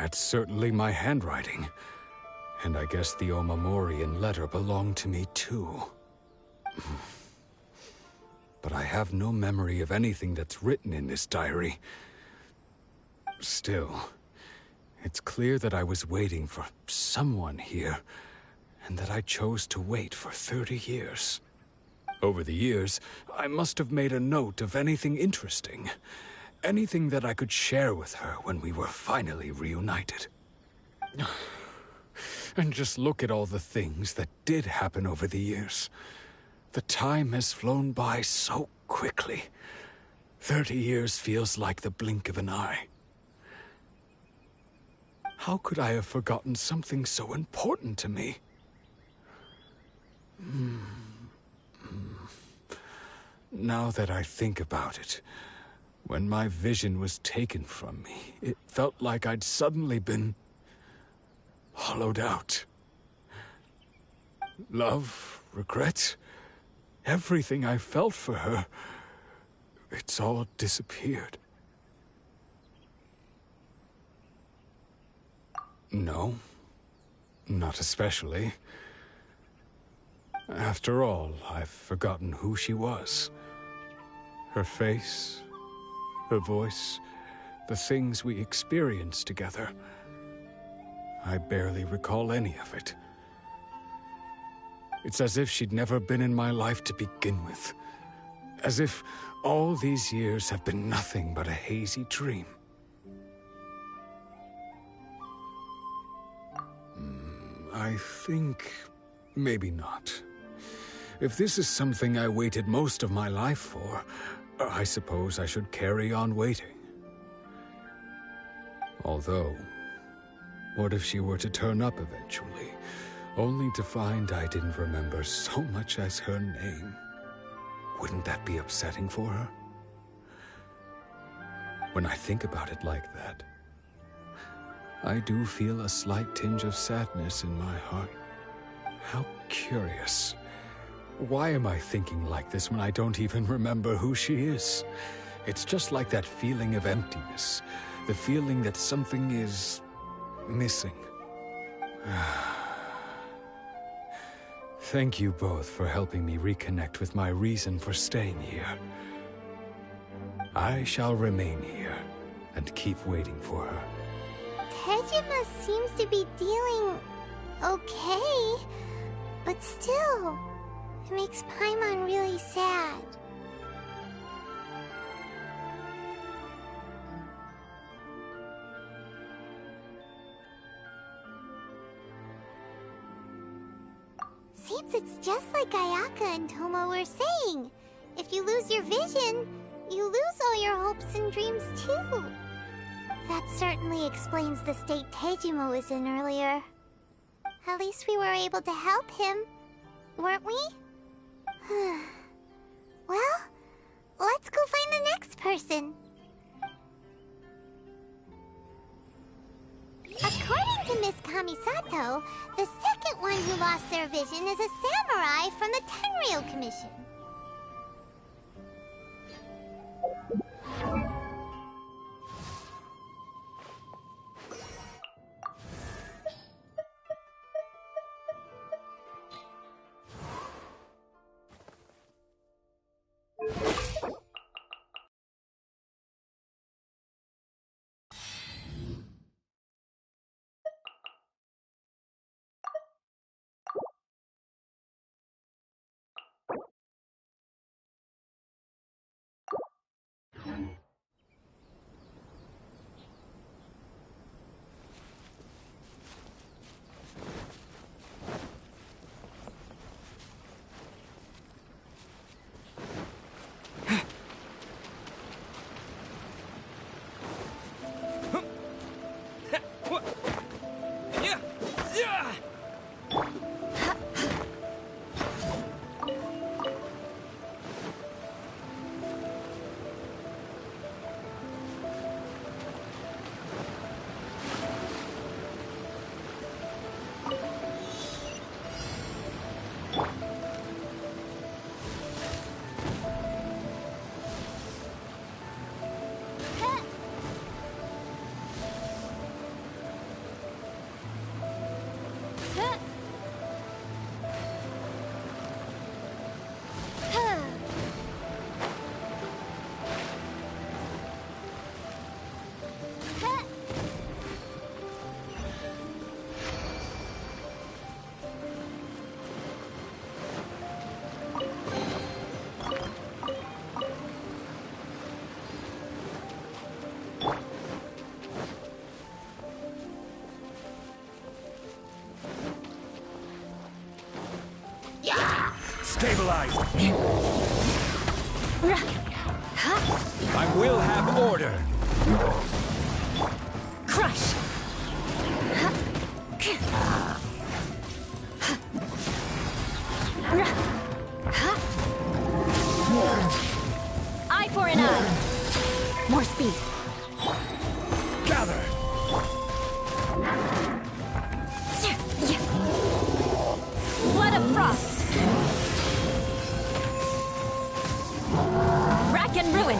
That's certainly my handwriting. And I guess the Omamorian letter belonged to me too. But I have no memory of anything that's written in this diary. Still, it's clear that I was waiting for someone here, and that I chose to wait for 30 years. Over the years, I must have made a note of anything interesting. Anything that I could share with her when we were finally reunited. And just look at all the things that did happen over the years. The time has flown by so quickly. 30 years feels like the blink of an eye. How could I have forgotten something so important to me? Now that I think about it, when my vision was taken from me, it felt like I'd suddenly been hollowed out. Love, regret, everything I felt for her, it's all disappeared. No, not especially. After all, I've forgotten who she was. Her face, her voice, the things we experienced together. I barely recall any of it. It's as if she'd never been in my life to begin with. As if all these years have been nothing but a hazy dream. I think maybe not. If this is something I waited most of my life for, I suppose I should carry on waiting. Although, what if she were to turn up eventually, only to find I didn't remember so much as her name? Wouldn't that be upsetting for her? When I think about it like that, I do feel a slight tinge of sadness in my heart. How curious. Why am I thinking like this when I don't even remember who she is? It's just like that feeling of emptiness. The feeling that something is missing. Thank you both for helping me reconnect with my reason for staying here. I shall remain here and keep waiting for her. Tejima seems to be dealing okay, but still, it makes Paimon really sad. Seems it's just like Ayaka and Tomo were saying. If you lose your vision, you lose all your hopes and dreams too. That certainly explains the state Tejima was in earlier. At least we were able to help him, weren't we? Well, let's go find the next person. According to Miss Kamisato, the second one who lost their vision is a samurai from the Tenryou Commission. Stabilize! I will have order! Crush! Eye for an eye! More speed! Gather! Blood of frost! Rack and ruin!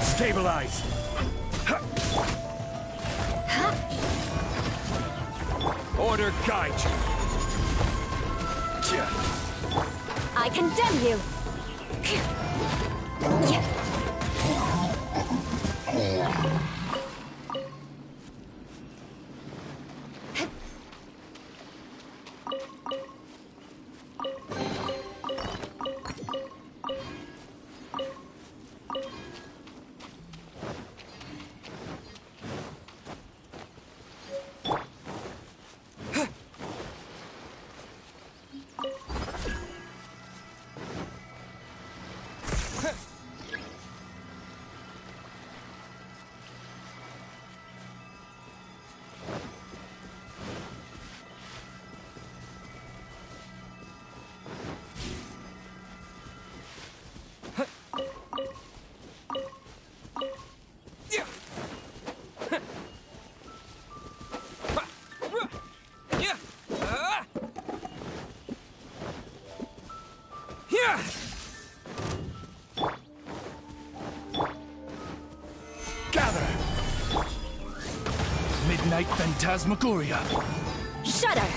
Stabilize! Order guide you! I condemn you! Gather! Midnight Phantasmagoria! Shudder!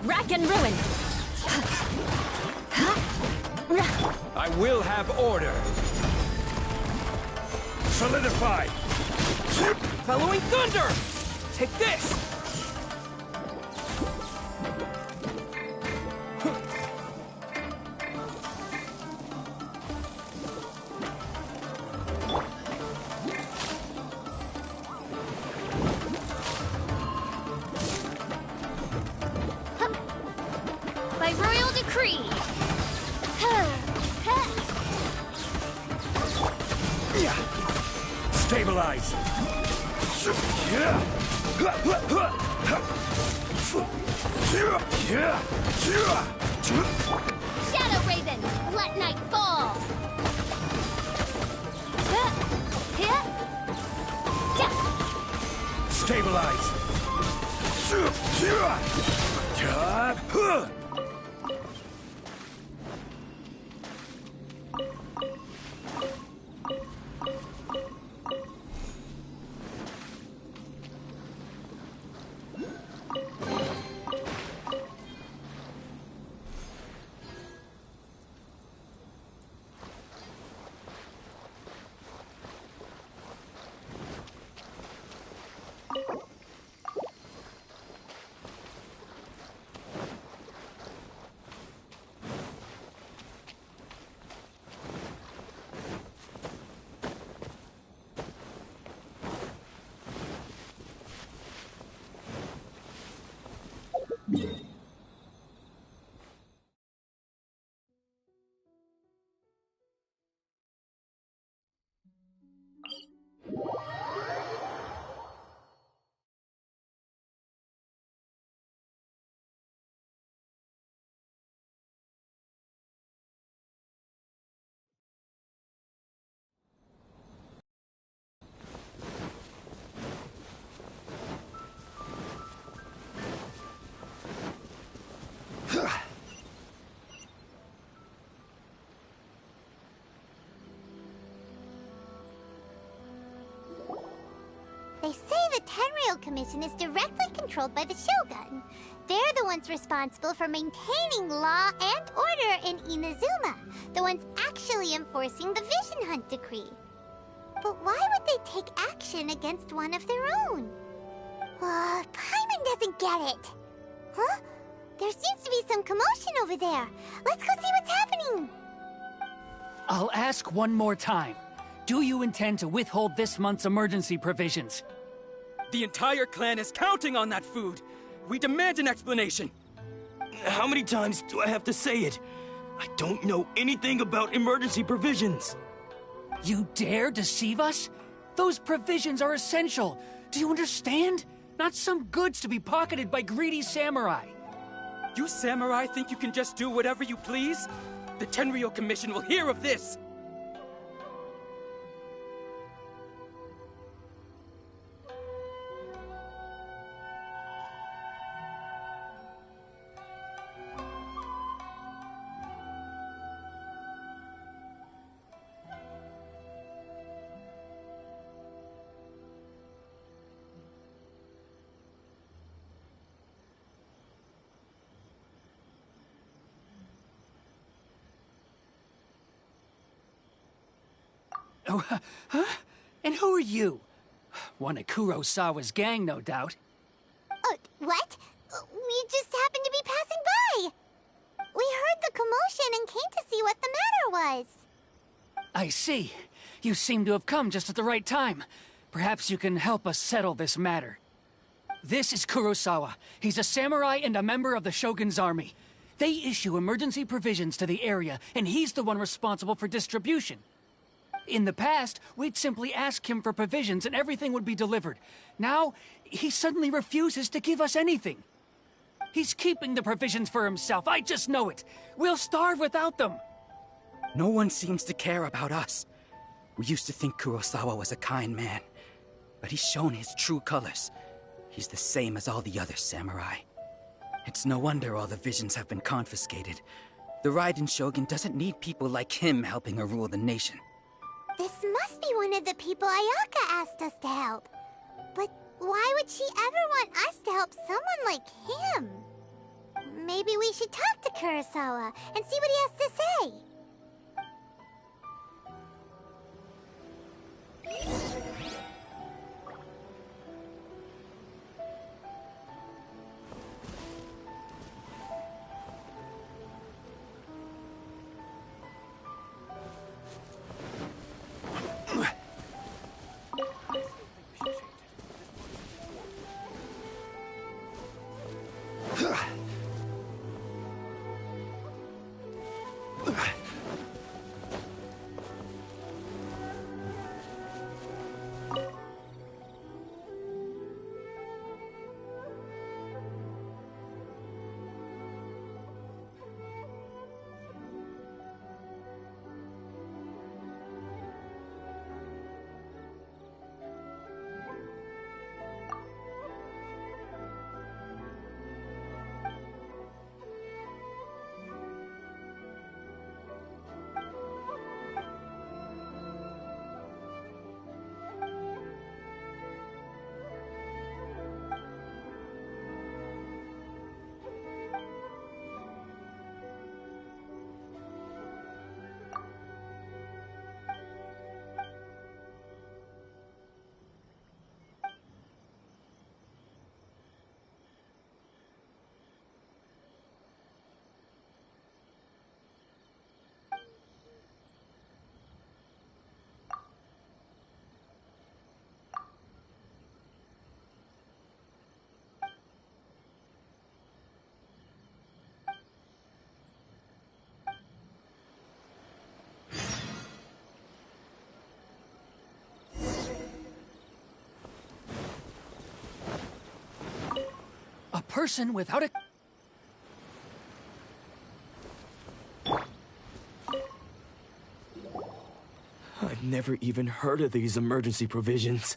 Rack and ruin! I will have order! Solidify! Following thunder! Take this! By royal decree. Stabilize! Shadow Raven, let night fall. Stabilize! They say the Tenryou Commission is directly controlled by the Shogun. They're the ones responsible for maintaining law and order in Inazuma, the ones actually enforcing the Vision Hunt decree. But why would they take action against one of their own? Paimon doesn't get it. Huh? There seems to be some commotion over there. Let's go see what's happening. I'll ask one more time. Do you intend to withhold this month's emergency provisions? The entire clan is counting on that food. We demand an explanation. How many times do I have to say it? I don't know anything about emergency provisions. You dare deceive us? Those provisions are essential. Do you understand? Not some goods to be pocketed by greedy samurai. You samurai think you can just do whatever you please? The Tenryou Commission will hear of this! Oh, huh? And who are you? One of Kurosawa's gang, no doubt. What? We just happened to be passing by. We heard the commotion and came to see what the matter was. I see. You seem to have come just at the right time. Perhaps you can help us settle this matter. This is Kurosawa. He's a samurai and a member of the Shogun's army. They issue emergency provisions to the area, and he's the one responsible for distribution. In the past, we'd simply ask him for provisions and everything would be delivered. Now, he suddenly refuses to give us anything. He's keeping the provisions for himself, I just know it. We'll starve without them. No one seems to care about us. We used to think Kurosawa was a kind man, but he's shown his true colors. He's the same as all the other samurai. It's no wonder all the visions have been confiscated. The Raiden Shogun doesn't need people like him helping her rule the nation. This must be one of the people Ayaka asked us to help. But why would she ever want us to help someone like him? Maybe we should talk to Kurosawa and see what he has to say. A person without a... I've never even heard of these emergency provisions.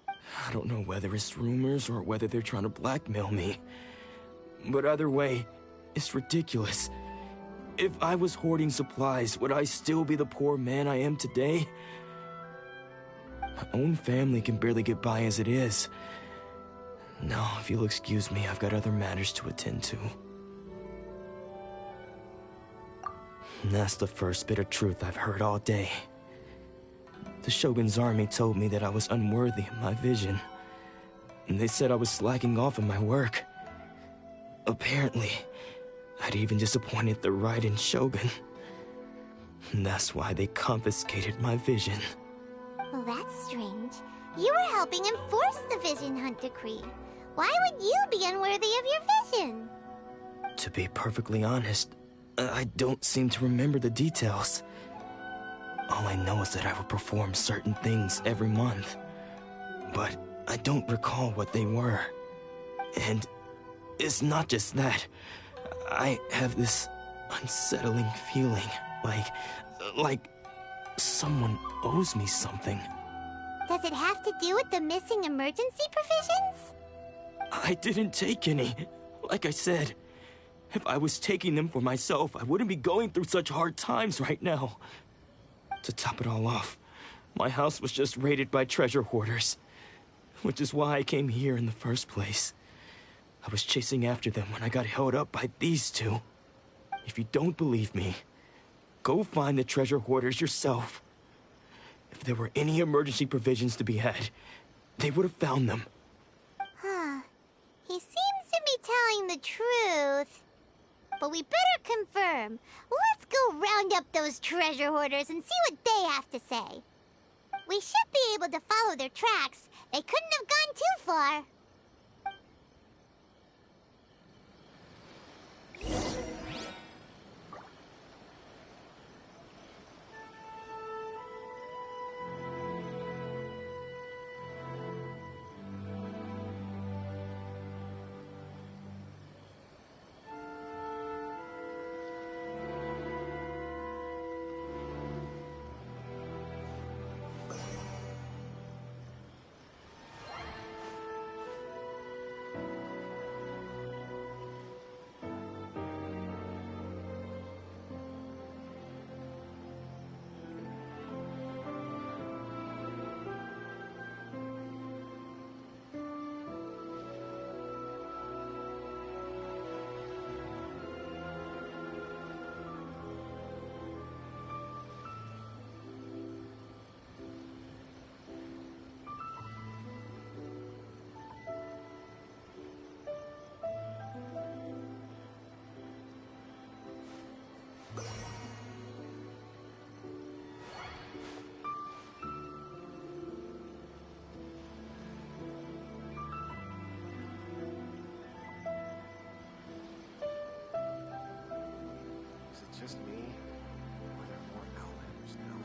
I don't know whether it's rumors or whether they're trying to blackmail me. But either way, it's ridiculous. If I was hoarding supplies, would I still be the poor man I am today? My own family can barely get by as it is. Now, if you'll excuse me, I've got other matters to attend to. And that's the first bit of truth I've heard all day. The Shogun's army told me that I was unworthy of my vision. And they said I was slacking off in my work. Apparently, I'd even disappointed the Raiden Shogun. And that's why they confiscated my vision. Well, that's strange. You were helping enforce the Vision Hunt decree. Why would you be unworthy of your vision? To be perfectly honest, I don't seem to remember the details. All I know is that I would perform certain things every month. But I don't recall what they were. And it's not just that. I have this unsettling feeling, like someone owes me something. Does it have to do with the missing emergency provisions? I didn't take any. Like I said, if I was taking them for myself, I wouldn't be going through such hard times right now. To top it all off, my house was just raided by treasure hoarders, which is why I came here in the first place. I was chasing after them when I got held up by these two. If you don't believe me, go find the treasure hoarders yourself. If there were any emergency provisions to be had, they would have found them. Huh. He seems to be telling the truth. But we better confirm. Let's go round up those treasure hoarders and see what they have to say. We should be able to follow their tracks. They couldn't have gone too far. Just me? Or are there more Outlanders now?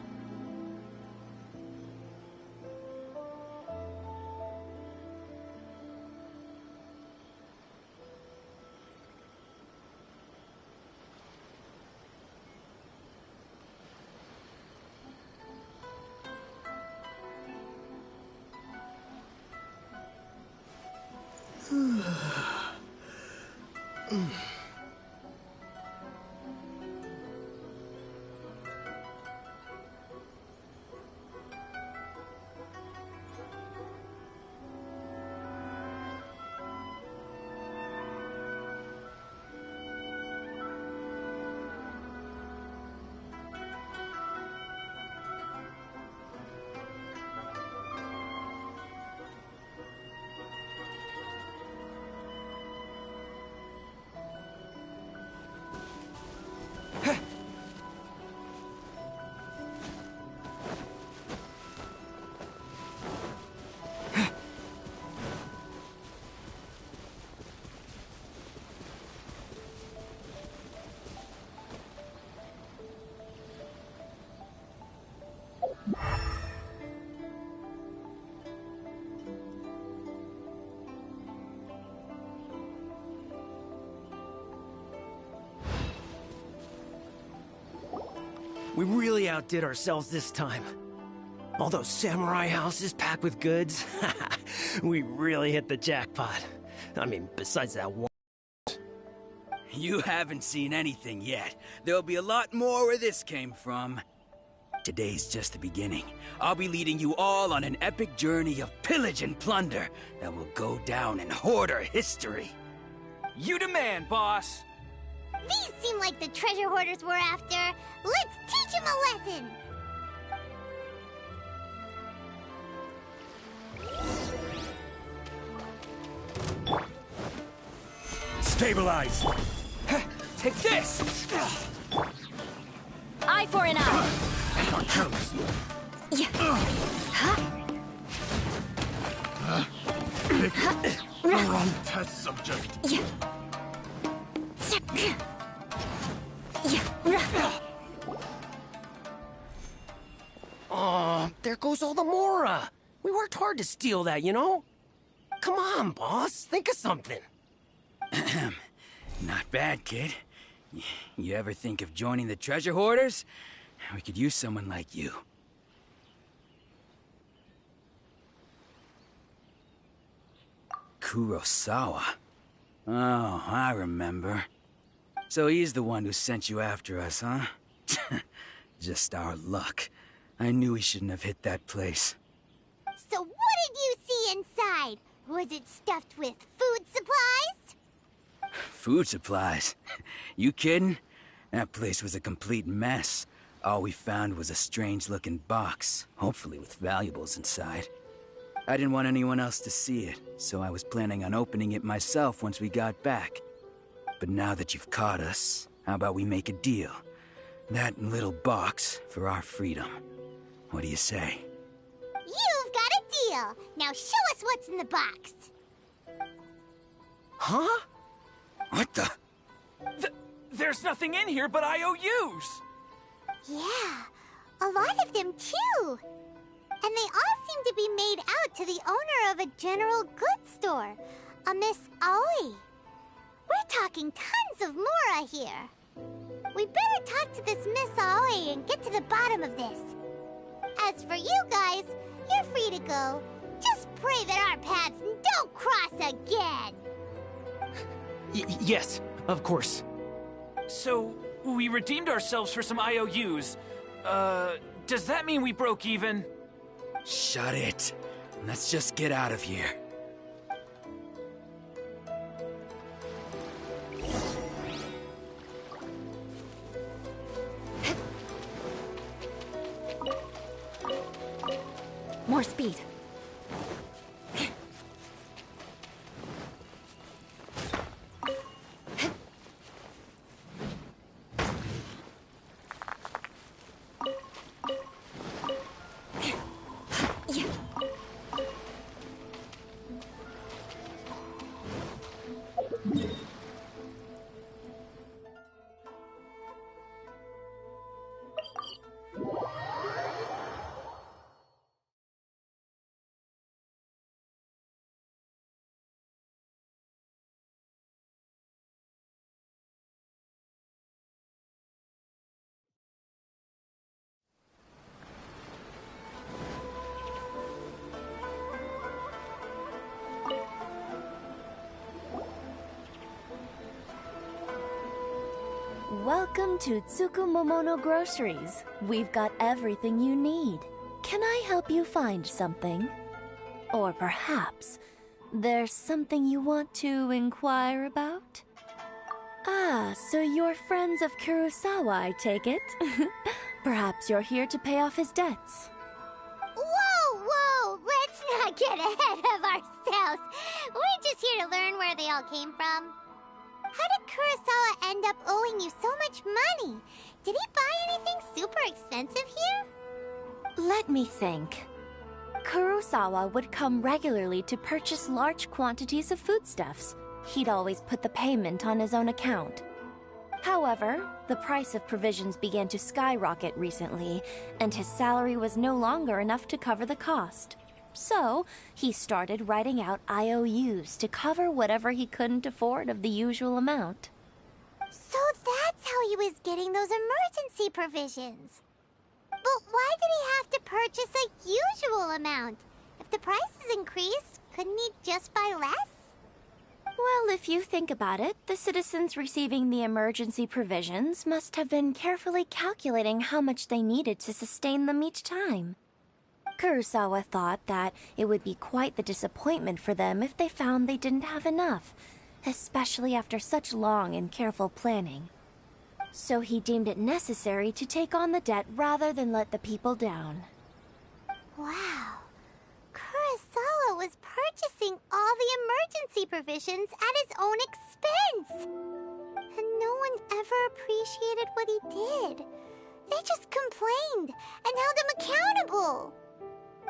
We really outdid ourselves this time. All those samurai houses packed with goods. We really hit the jackpot. I mean, besides that one. You haven't seen anything yet. There'll be a lot more where this came from. Today's just the beginning. I'll be leading you all on an epic journey of pillage and plunder that will go down in Hoarder history. You demand, boss! These seem like the treasure hoarders we're after. Let's teach them a lesson! Stabilize! Take this! Eye for an eye. Yeah. The wrong test subject. Yeah. Aw, there goes all the Mora. We worked hard to steal that, you know? Come on, boss. Think of something. Not bad, kid. You ever think of joining the treasure hoarders? We could use someone like you. Kurosawa. Oh, I remember. So he's the one who sent you after us, huh? Just our luck. I knew he shouldn't have hit that place. So what did you see inside? Was it stuffed with food supplies? Food supplies? You kidding? That place was a complete mess. All we found was a strange-looking box, hopefully with valuables inside. I didn't want anyone else to see it, so I was planning on opening it myself once we got back. But now that you've caught us, how about we make a deal? That little box for our freedom. What do you say? You've got a deal. Now show us what's in the box. Huh? What the? There's nothing in here but IOUs! Yeah, a lot of them too. And they all seem to be made out to the owner of a general goods store, a Miss Aoi. We're talking tons of Mora here. We better talk to this Miss Aoi and get to the bottom of this. As for you guys, you're free to go. Just pray that our paths don't cross again. Yes, of course. So, we redeemed ourselves for some IOUs. Does that mean we broke even? Shut it. Let's just get out of here. More speed. Welcome to Tsukumomono Groceries. We've got everything you need. Can I help you find something? Or perhaps there's something you want to inquire about? Ah, so you're friends of Kurosawa, I take it? Perhaps you're here to pay off his debts. Whoa! Let's not get ahead of ourselves. We're just here to learn where they all came from. How did Kurosawa end up owing you so much money? Did he buy anything super expensive here? Let me think. Kurosawa would come regularly to purchase large quantities of foodstuffs. He'd always put the payment on his own account. However, the price of provisions began to skyrocket recently, and his salary was no longer enough to cover the cost. So, he started writing out IOUs to cover whatever he couldn't afford of the usual amount. So that's how he was getting those emergency provisions. But why did he have to purchase a usual amount? If the prices increased, couldn't he just buy less? Well, if you think about it, the citizens receiving the emergency provisions must have been carefully calculating how much they needed to sustain them each time. Kurosawa thought that it would be quite the disappointment for them if they found they didn't have enough, especially after such long and careful planning. So he deemed it necessary to take on the debt rather than let the people down. Wow. Kurosawa was purchasing all the emergency provisions at his own expense. And no one ever appreciated what he did. They just complained and held him accountable.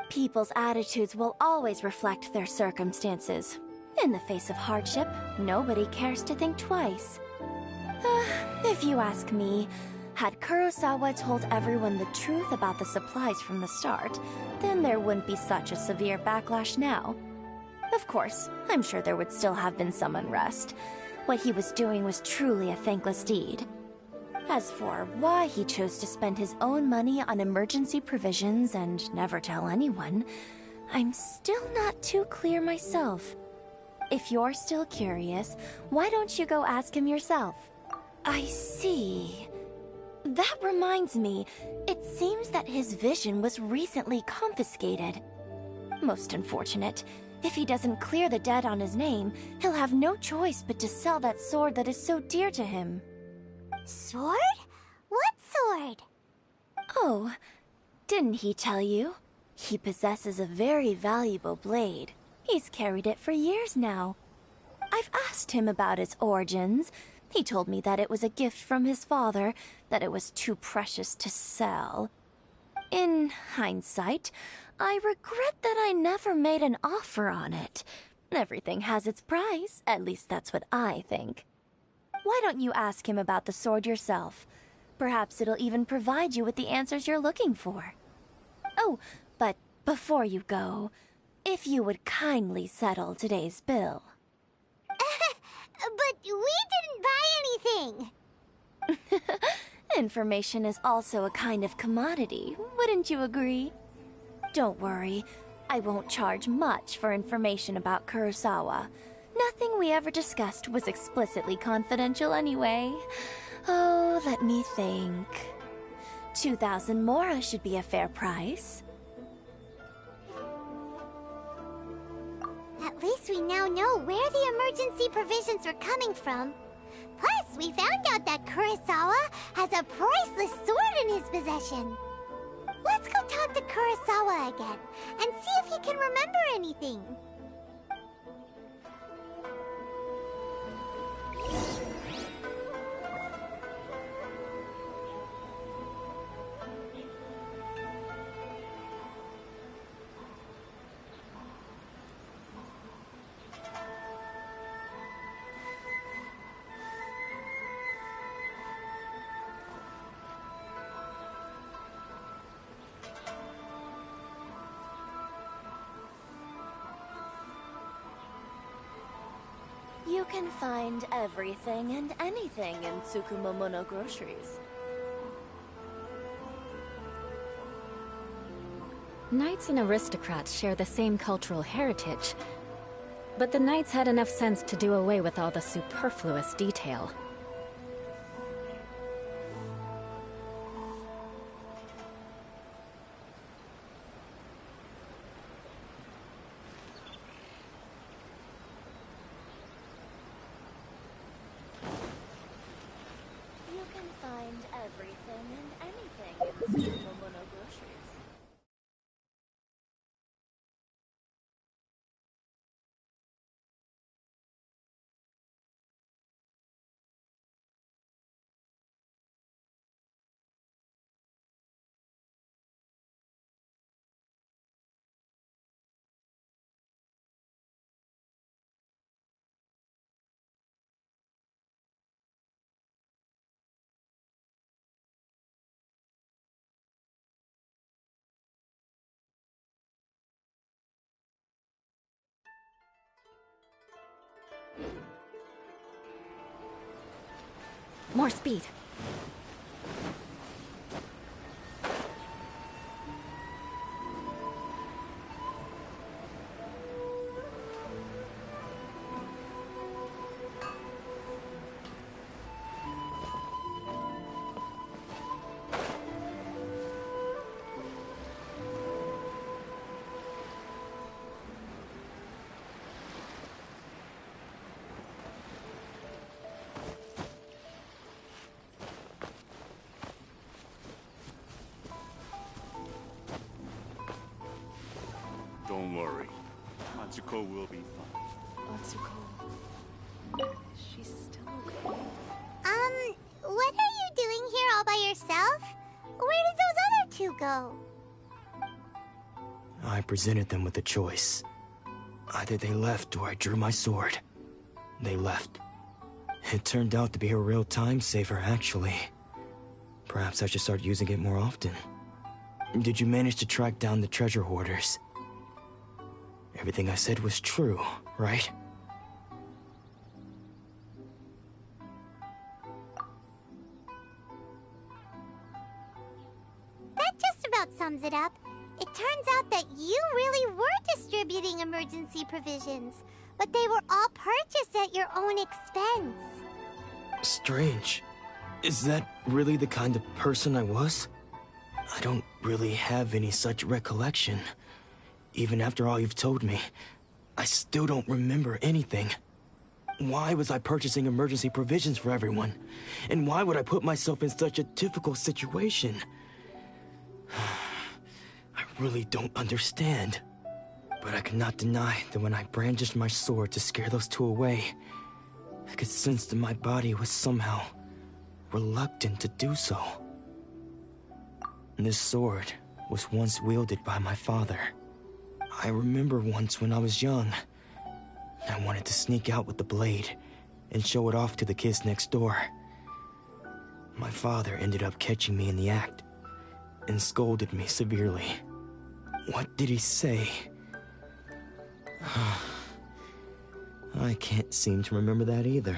People's attitudes will always reflect their circumstances. In the face of hardship, nobody cares to think twice. If you ask me, had Kurosawa told everyone the truth about the supplies from the start, then there wouldn't be such a severe backlash now. Of course, I'm sure there would still have been some unrest. What he was doing was truly a thankless deed. As for why he chose to spend his own money on emergency provisions and never tell anyone, I'm still not too clear myself. If you're still curious, why don't you go ask him yourself? I see. That reminds me, it seems that his vision was recently confiscated. Most unfortunate. If he doesn't clear the debt on his name, he'll have no choice but to sell that sword that is so dear to him. Sword? What sword? Oh, didn't he tell you? He possesses a very valuable blade. He's carried it for years now. I've asked him about its origins. He told me that it was a gift from his father, that it was too precious to sell. In hindsight, I regret that I never made an offer on it. Everything has its price, at least that's what I think. Why don't you ask him about the sword yourself? Perhaps it'll even provide you with the answers you're looking for. Oh, but before you go, if you would kindly settle today's bill. But we didn't buy anything! Information is also a kind of commodity, wouldn't you agree? Don't worry, I won't charge much for information about Kurosawa. Nothing we ever discussed was explicitly confidential anyway. Oh, let me think. 2,000 mora should be a fair price. At least we now know where the emergency provisions were coming from. Plus, we found out that Kurosawa has a priceless sword in his possession. Let's go talk to Kurosawa again and see if he can remember anything. You can find everything and anything in Tsukumomono groceries. Knights and aristocrats share the same cultural heritage, but the knights had enough sense to do away with all the superfluous detail. You can find everything and anything in Tsukumomono groceries. More speed. worry. Atsuko will be fine. Atsuko. She's still okay. What are you doing here all by yourself? Where did those other two go? I presented them with a choice. Either they left or I drew my sword. They left. It turned out to be a real time saver, actually. Perhaps I should start using it more often. Did you manage to track down the treasure hoarders? Everything I said was true, right? That just about sums it up. It turns out that you really were distributing emergency provisions, but they were all purchased at your own expense. Strange. Is that really the kind of person I was? I don't really have any such recollection. Even after all you've told me, I still don't remember anything. Why was I purchasing emergency provisions for everyone? And why would I put myself in such a difficult situation? I really don't understand. But I cannot deny that when I brandished my sword to scare those two away, I could sense that my body was somehow reluctant to do so. This sword was once wielded by my father. I remember once when I was young, I wanted to sneak out with the blade and show it off to the kids next door. My father ended up catching me in the act and scolded me severely. What did he say? I can't seem to remember that either.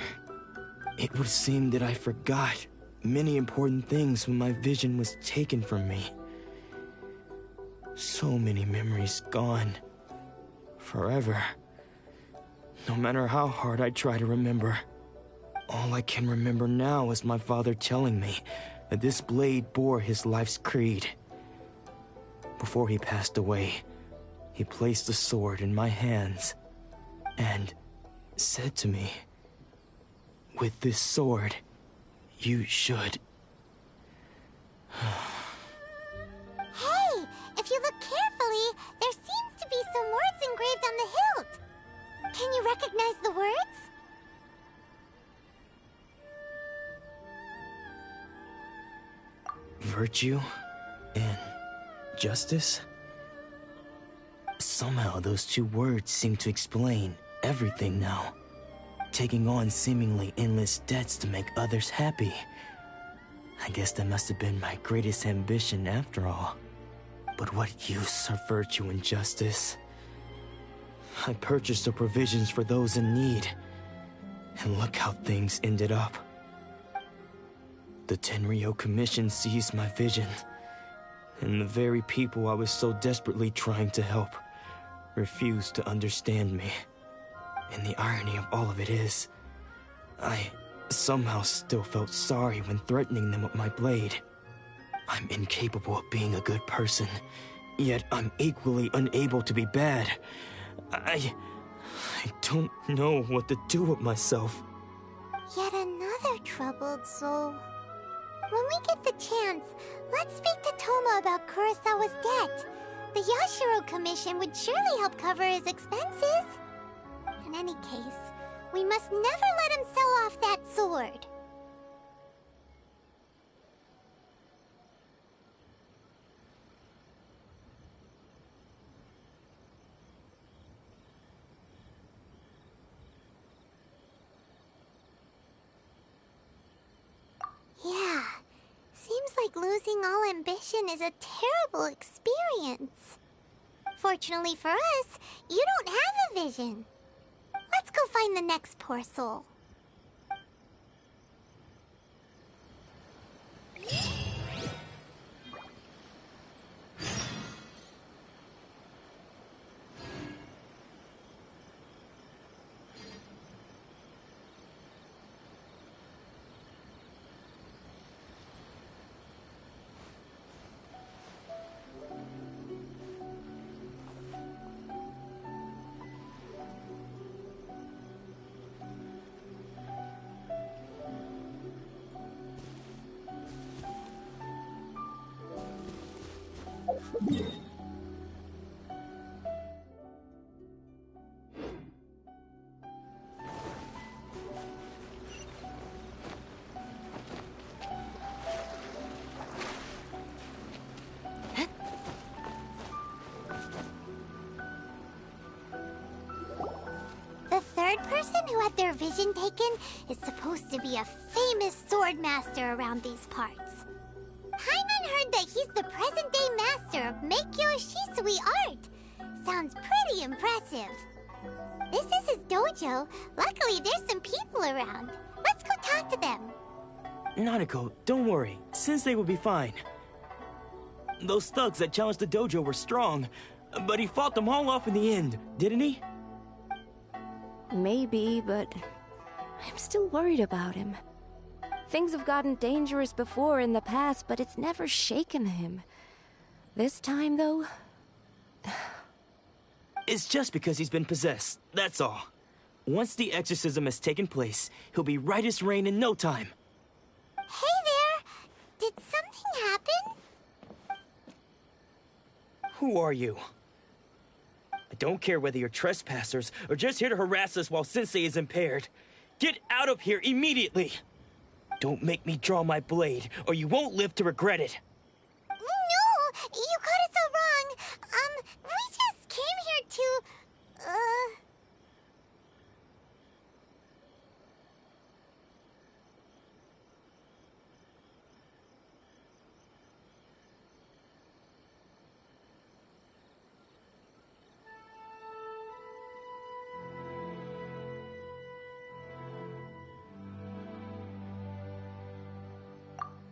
It would seem that I forgot many important things when my vision was taken from me. So many memories gone. Forever. No matter how hard I try to remember, all I can remember now is my father telling me that this blade bore his life's creed. Before he passed away, he placed the sword in my hands and said to me, "With this sword, you should..." Hey, if you look carefully, there seems to be some words engraved on the hilt. Can you recognize the words? Virtue and justice? Somehow those two words seem to explain everything now. Taking on seemingly endless debts to make others happy. I guess that must have been my greatest ambition after all. But what use are virtue and justice? I purchased the provisions for those in need, and look how things ended up. The Tenryo Commission seized my vision, and the very people I was so desperately trying to help refused to understand me. And the irony of all of it is, I somehow still felt sorry when threatening them with my blade. I'm incapable of being a good person, yet I'm equally unable to be bad. I don't know what to do with myself. Yet another troubled soul. When we get the chance, let's speak to Toma about Kurosawa's debt. The Yashiro Commission would surely help cover his expenses. In any case, we must never let him sell off that sword. Yeah, seems like losing all ambition is a terrible experience. Fortunately for us, you don't have a vision. Let's go find the next poor soul. third person who had their vision taken is supposed to be a famous sword master around these parts. Paimon heard that he's the present-day master of Meikyo Shisui art. Sounds pretty impressive. This is his dojo. Luckily, there's some people around. Let's go talk to them. Nanako, don't worry. Sensei will be fine. Those thugs that challenged the dojo were strong, but he fought them all off in the end, didn't he? Maybe, but I'm still worried about him. Things have gotten dangerous before in the past, but it's never shaken him. This time, though... It's just because he's been possessed, that's all. Once the exorcism has taken place, he'll be right as rain in no time. Hey there! Did something happen? Who are you? I don't care whether you're trespassers or just here to harass us while Sensei is impaired. Get out of here immediately! Don't make me draw my blade, or you won't live to regret it. No! You got it so wrong. We just came here to...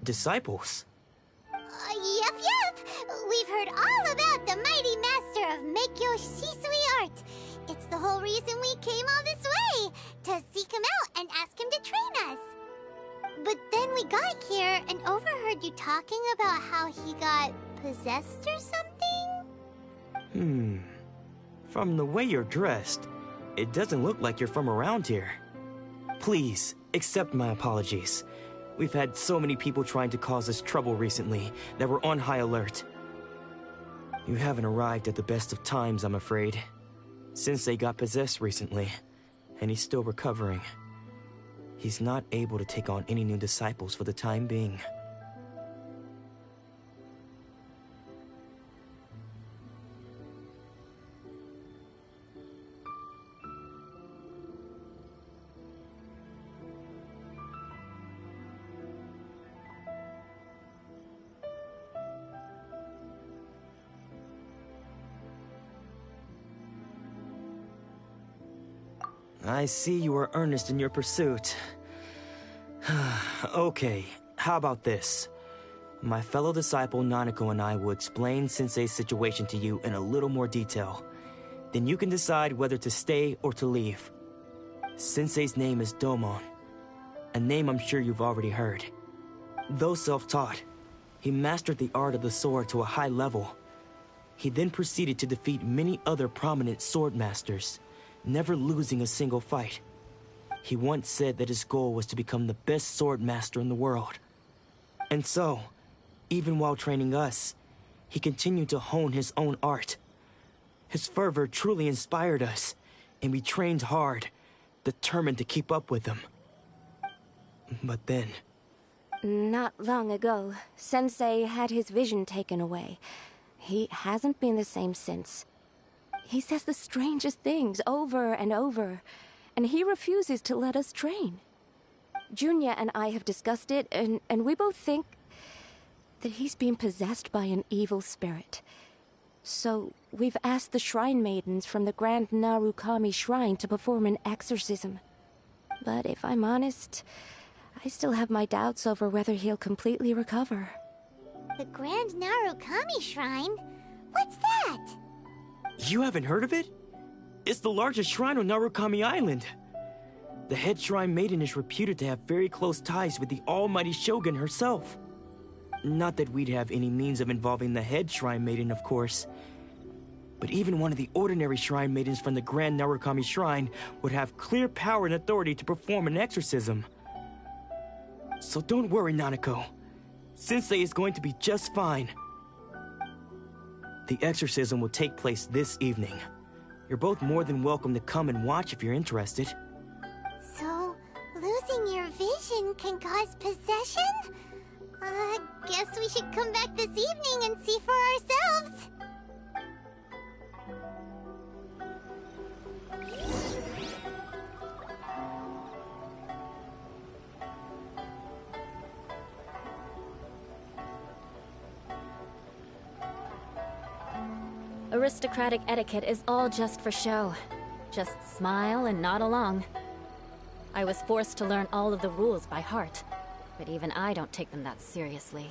Disciples? Yep. We've heard all about the mighty master of Meikyo Shisui art. It's the whole reason we came all this way, to seek him out and ask him to train us. But then we got here and overheard you talking about how he got possessed or something? From the way you're dressed, it doesn't look like you're from around here. Please, accept my apologies. We've had so many people trying to cause us trouble recently that we're on high alert. You haven't arrived at the best of times, I'm afraid. Sensei got possessed recently, and he's still recovering. He's not able to take on any new disciples for the time being. I see you are earnest in your pursuit. Okay, how about this? My fellow disciple Nanako and I will explain Sensei's situation to you in a little more detail. Then you can decide whether to stay or to leave. Sensei's name is Domon, a name I'm sure you've already heard. Though self-taught, he mastered the art of the sword to a high level. He then proceeded to defeat many other prominent sword masters, never losing a single fight. He once said that his goal was to become the best sword master in the world. And so, even while training us, he continued to hone his own art. His fervor truly inspired us, and we trained hard, determined to keep up with him. But then... Not long ago, Sensei had his vision taken away. He hasn't been the same since. He says the strangest things over and over, and he refuses to let us train. Junya and I have discussed it, and we both think that he's been possessed by an evil spirit. So we've asked the shrine maidens from the Grand Narukami Shrine to perform an exorcism. But if I'm honest, I still have my doubts over whether he'll completely recover. The Grand Narukami Shrine? What's that? You haven't heard of it? It's the largest shrine on Narukami Island. The head shrine maiden is reputed to have very close ties with the almighty Shogun herself. Not that we'd have any means of involving the head shrine maiden, of course. But even one of the ordinary shrine maidens from the Grand Narukami Shrine would have clear power and authority to perform an exorcism. So don't worry, Nanako. Sensei is going to be just fine. The exorcism will take place this evening. You're both more than welcome to come and watch if you're interested. So, losing your vision can cause possession? Guess we should come back this evening and see for ourselves. Aristocratic etiquette is all just for show. Just smile and nod along. I was forced to learn all of the rules by heart, but even I don't take them that seriously.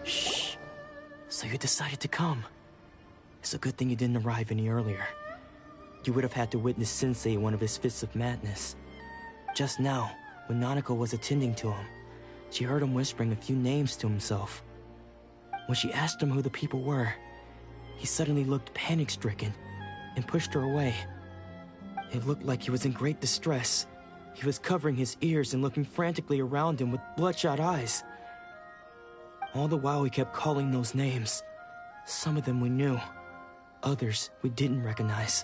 Shh. So you decided to come. It's a good thing you didn't arrive any earlier. You would have had to witness Sensei in one of his fits of madness. Just now, when Nanako was attending to him, she heard him whispering a few names to himself. When she asked him who the people were, he suddenly looked panic-stricken and pushed her away. It looked like he was in great distress. He was covering his ears and looking frantically around him with bloodshot eyes. All the while he kept calling those names. Some of them we knew, others we didn't recognize.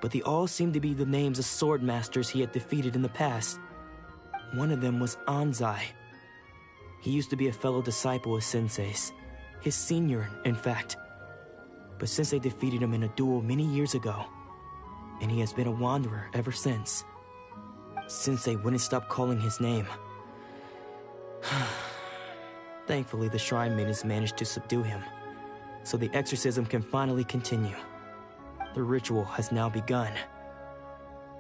But they all seemed to be the names of sword masters he had defeated in the past. One of them was Anzai. He used to be a fellow disciple of Sensei's, his senior, in fact. But Sensei defeated him in a duel many years ago, and he has been a wanderer ever since. Sensei wouldn't stop calling his name. Thankfully, the Shrine Maidens managed to subdue him, so the exorcism can finally continue. The ritual has now begun.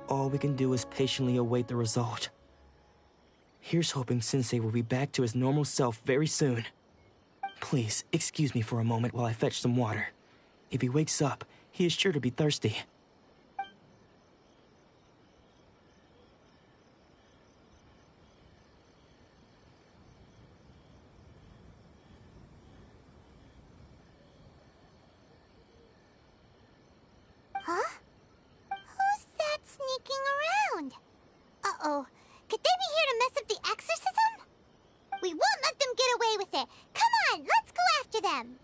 All we can do is patiently await the result. Here's hoping Sensei will be back to his normal self very soon. Please, excuse me for a moment while I fetch some water. If he wakes up, he is sure to be thirsty. Huh? Who's that sneaking around? Uh-oh. Could they be here to mess up the exorcism? We won't let them get away with it. Come on, let's go after them.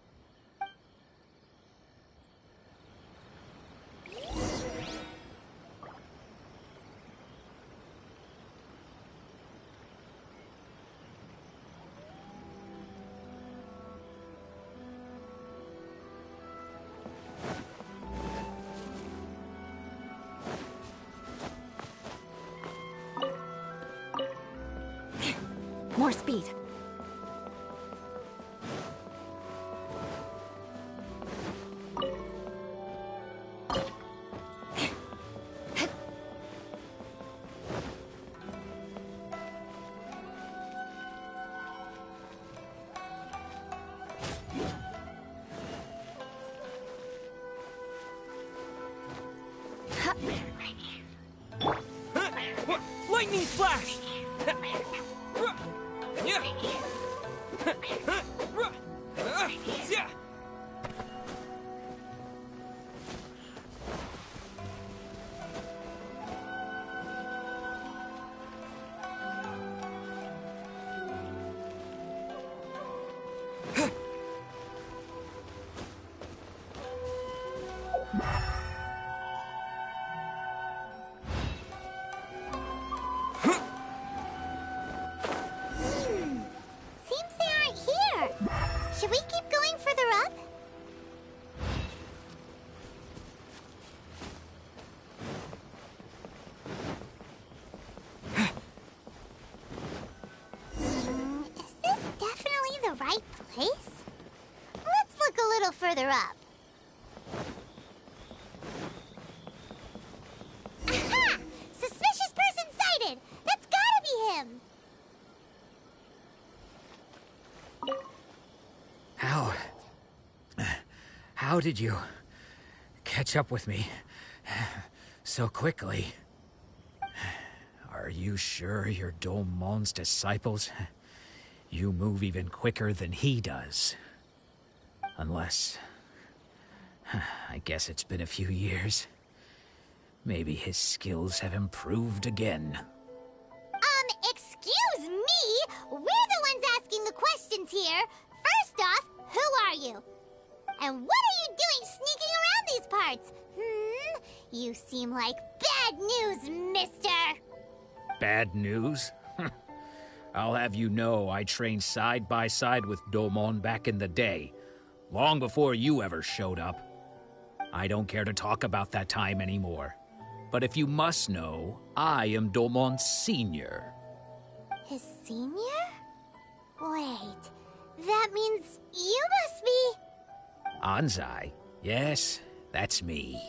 More speed. Lightning flash! Seems they aren't here. Should we keep going further up? Is this definitely the right place? Let's look a little further up. Aha! Suspicious person sighted! That's gotta be him! How did you catch up with me so quickly? Are you sure you're Domon's disciples? You move even quicker than he does. Unless... I guess it's been a few years. Maybe his skills have improved again. Excuse me? We're the ones asking the questions here. First off, who are you? And what are you doing sneaking around these parts? You seem like bad news, mister. Bad news? I'll have you know I trained side by side with Domon back in the day, long before you ever showed up. I don't care to talk about that time anymore. But if you must know, I am Domon's senior. His senior? Wait, that means you must be... Anzai? Yes, that's me.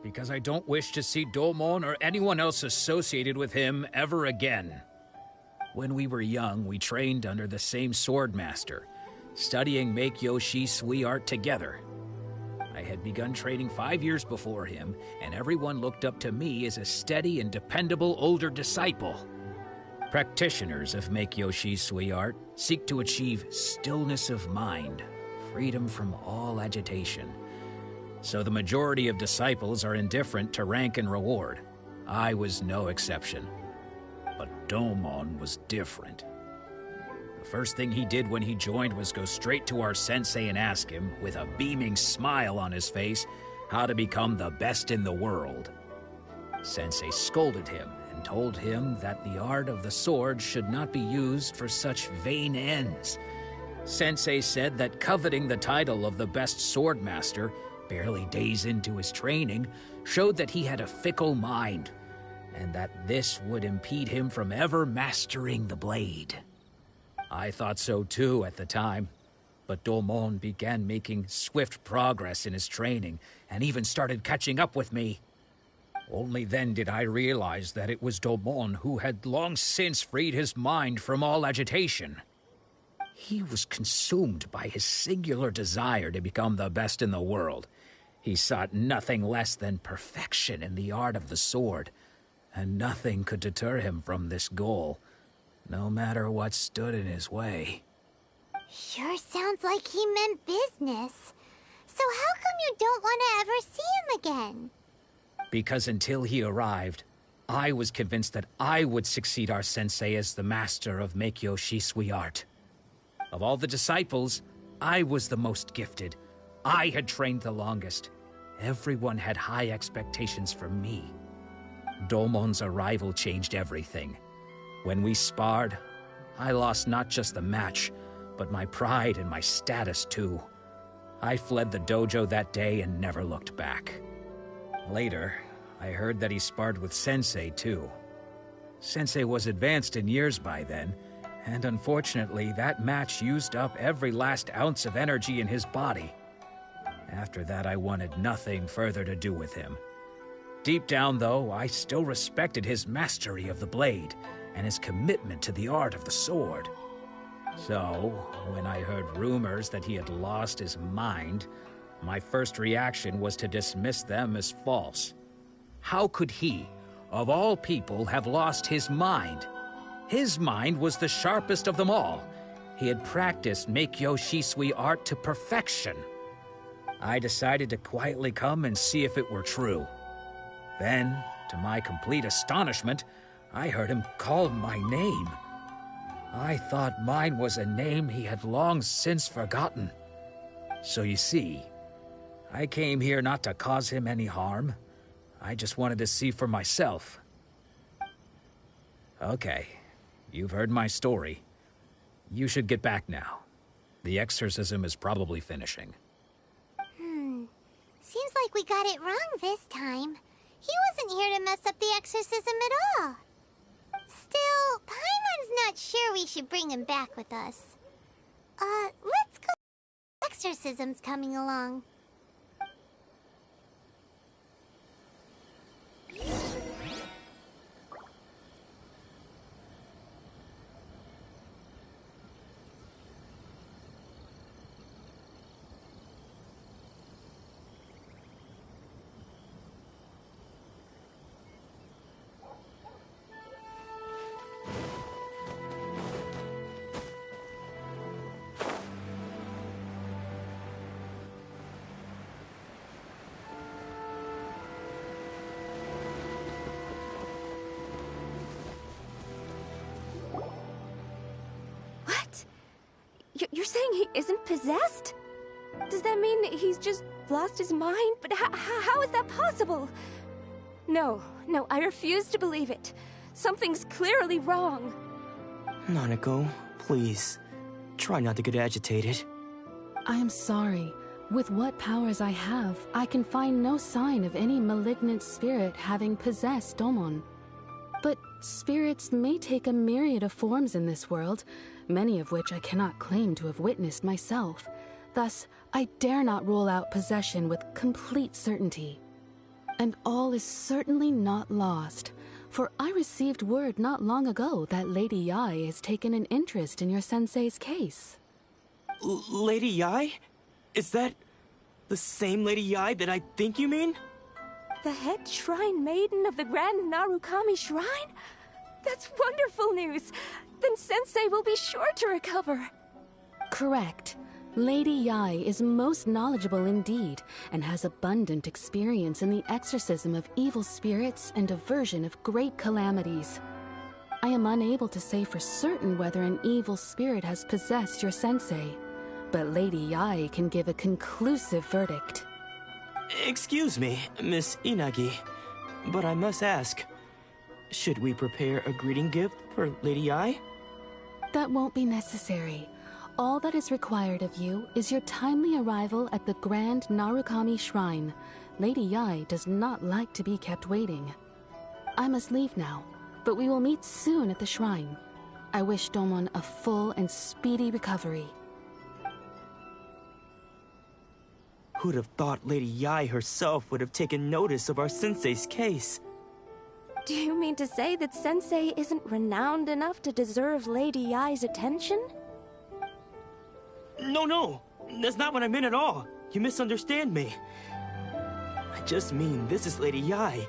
Because I don't wish to see Domon or anyone else associated with him ever again. When we were young, we trained under the same swordmaster, studying Make-Yoshi Sui art together. I had begun training 5 years before him, and everyone looked up to me as a steady and dependable older disciple. Practitioners of Make-Yoshi Sui art seek to achieve stillness of mind, freedom from all agitation. So the majority of disciples are indifferent to rank and reward. I was no exception. But Domon was different. The first thing he did when he joined was go straight to our sensei and ask him, with a beaming smile on his face, how to become the best in the world. Sensei scolded him and told him that the art of the sword should not be used for such vain ends. Sensei said that coveting the title of the best swordmaster, barely days into his training, showed that he had a fickle mind, and that this would impede him from ever mastering the blade. I thought so too at the time, but Domon began making swift progress in his training, and even started catching up with me. Only then did I realize that it was Domon who had long since freed his mind from all agitation. He was consumed by his singular desire to become the best in the world. He sought nothing less than perfection in the art of the sword, and nothing could deter him from this goal, no matter what stood in his way. Sure sounds like he meant business. So how come you don't want to ever see him again? Because until he arrived, I was convinced that I would succeed our sensei as the master of Make-Yoshi Sui art. Of all the disciples, I was the most gifted. I had trained the longest. Everyone had high expectations from me. Domon's arrival changed everything. When we sparred, I lost not just the match, but my pride and my status too. I fled the dojo that day and never looked back. Later, I heard that he sparred with Sensei too. Sensei was advanced in years by then, and unfortunately that match used up every last ounce of energy in his body. After that, I wanted nothing further to do with him. Deep down, though, I still respected his mastery of the blade and his commitment to the art of the sword. So, when I heard rumors that he had lost his mind, my first reaction was to dismiss them as false. How could he, of all people, have lost his mind? His mind was the sharpest of them all. He had practiced Make-Yoshi Sui art to perfection. I decided to quietly come and see if it were true. Then, to my complete astonishment, I heard him call my name. I thought mine was a name he had long since forgotten. So you see, I came here not to cause him any harm. I just wanted to see for myself. Okay, you've heard my story. You should get back now. The exorcism is probably finishing. Seems like we got it wrong this time. He wasn't here to mess up the exorcism at all. Still, Paimon's not sure we should bring him back with us. Let's go. Exorcism's coming along. You're saying he isn't possessed? Does that mean he's just lost his mind? But how is that possible? No, I refuse to believe it. Something's clearly wrong. Nanako, please. Try not to get agitated. I am sorry. With what powers I have, I can find no sign of any malignant spirit having possessed Domon. But spirits may take a myriad of forms in this world, many of which I cannot claim to have witnessed myself. Thus, I dare not rule out possession with complete certainty. And all is certainly not lost, for I received word not long ago that Lady Yae has taken an interest in your sensei's case. Lady Yae? Is that the same Lady Yae that I think you mean? The head shrine maiden of the Grand Narukami Shrine? That's wonderful news! Then Sensei will be sure to recover. Correct. Lady Yae is most knowledgeable indeed, and has abundant experience in the exorcism of evil spirits and aversion of great calamities. I am unable to say for certain whether an evil spirit has possessed your sensei, but Lady Yae can give a conclusive verdict. Excuse me, Miss Inagi, but I must ask, should we prepare a greeting gift for Lady Yae? That won't be necessary. All that is required of you is your timely arrival at the Grand Narukami Shrine. Lady Yae does not like to be kept waiting. I must leave now, but we will meet soon at the shrine. I wish Domon a full and speedy recovery. Who'd have thought Lady Yae herself would have taken notice of our sensei's case? Do you mean to say that Sensei isn't renowned enough to deserve Lady Yae's attention? No, that's not what I meant at all. You misunderstand me. I just mean this is Lady Yae,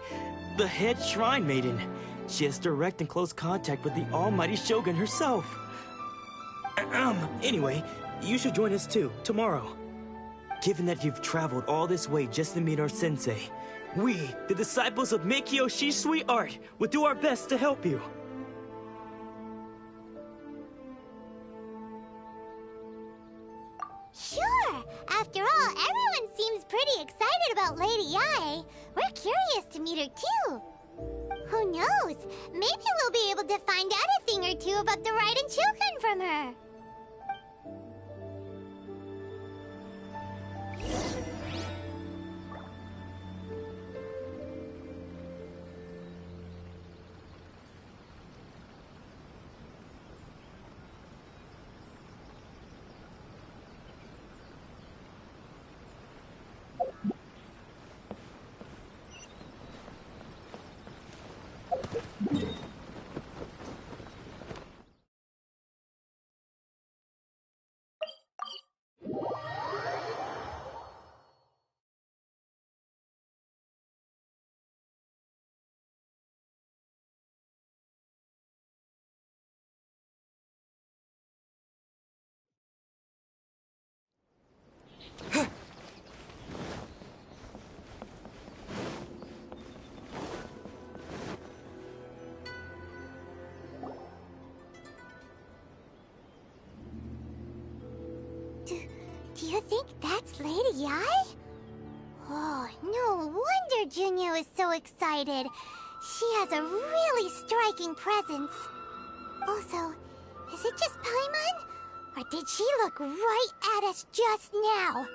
the head shrine maiden. She has direct and close contact with the almighty Shogun herself. Anyway, you should join us too, tomorrow. Given that you've traveled all this way just to meet our sensei, we, the disciples of Meikyo Shisui Art, will do our best to help you. Sure! After all, everyone seems pretty excited about Lady Yae. We're curious to meet her too. Who knows? Maybe we'll be able to find out a thing or two about the Raiden Shogun from her. Do you think that's Lady Yae? Oh, no wonder Junyo is so excited. She has a really striking presence. Also, is it just Paimon? Or did she look right at us just now?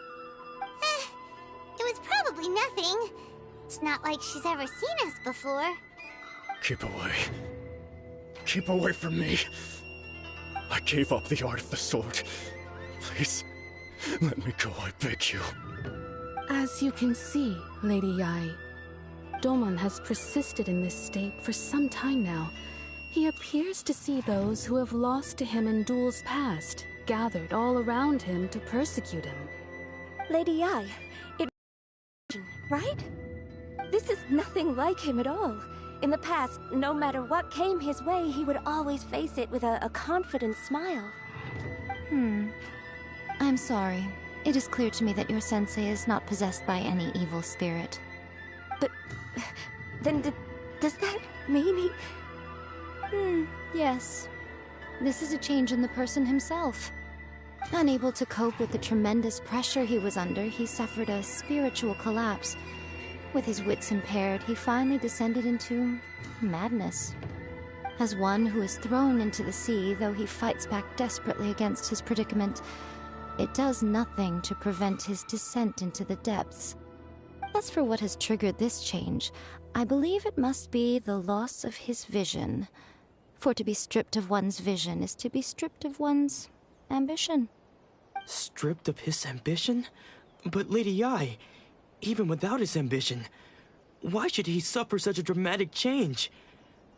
It was probably nothing. It's not like she's ever seen us before. Keep away. Keep away from me. I gave up the art of the sword. Please, let me go, I beg you. As you can see, Lady Yae, Domon has persisted in this state for some time now. He appears to see those who have lost to him in duels past, gathered all around him to persecute him. Lady Yae, right? This is nothing like him at all. In the past, no matter what came his way, he would always face it with a confident smile. I'm sorry. It is clear to me that your sensei is not possessed by any evil spirit. But then does that mean he... Yes. This is a change in the person himself. Unable to cope with the tremendous pressure he was under, he suffered a spiritual collapse. With his wits impaired, he finally descended into madness. As one who is thrown into the sea, though he fights back desperately against his predicament, it does nothing to prevent his descent into the depths. As for what has triggered this change, I believe it must be the loss of his vision. For to be stripped of one's vision is to be stripped of one's ambition. Stripped of his ambition? But Lady Yae, even without his ambition, why should he suffer such a dramatic change?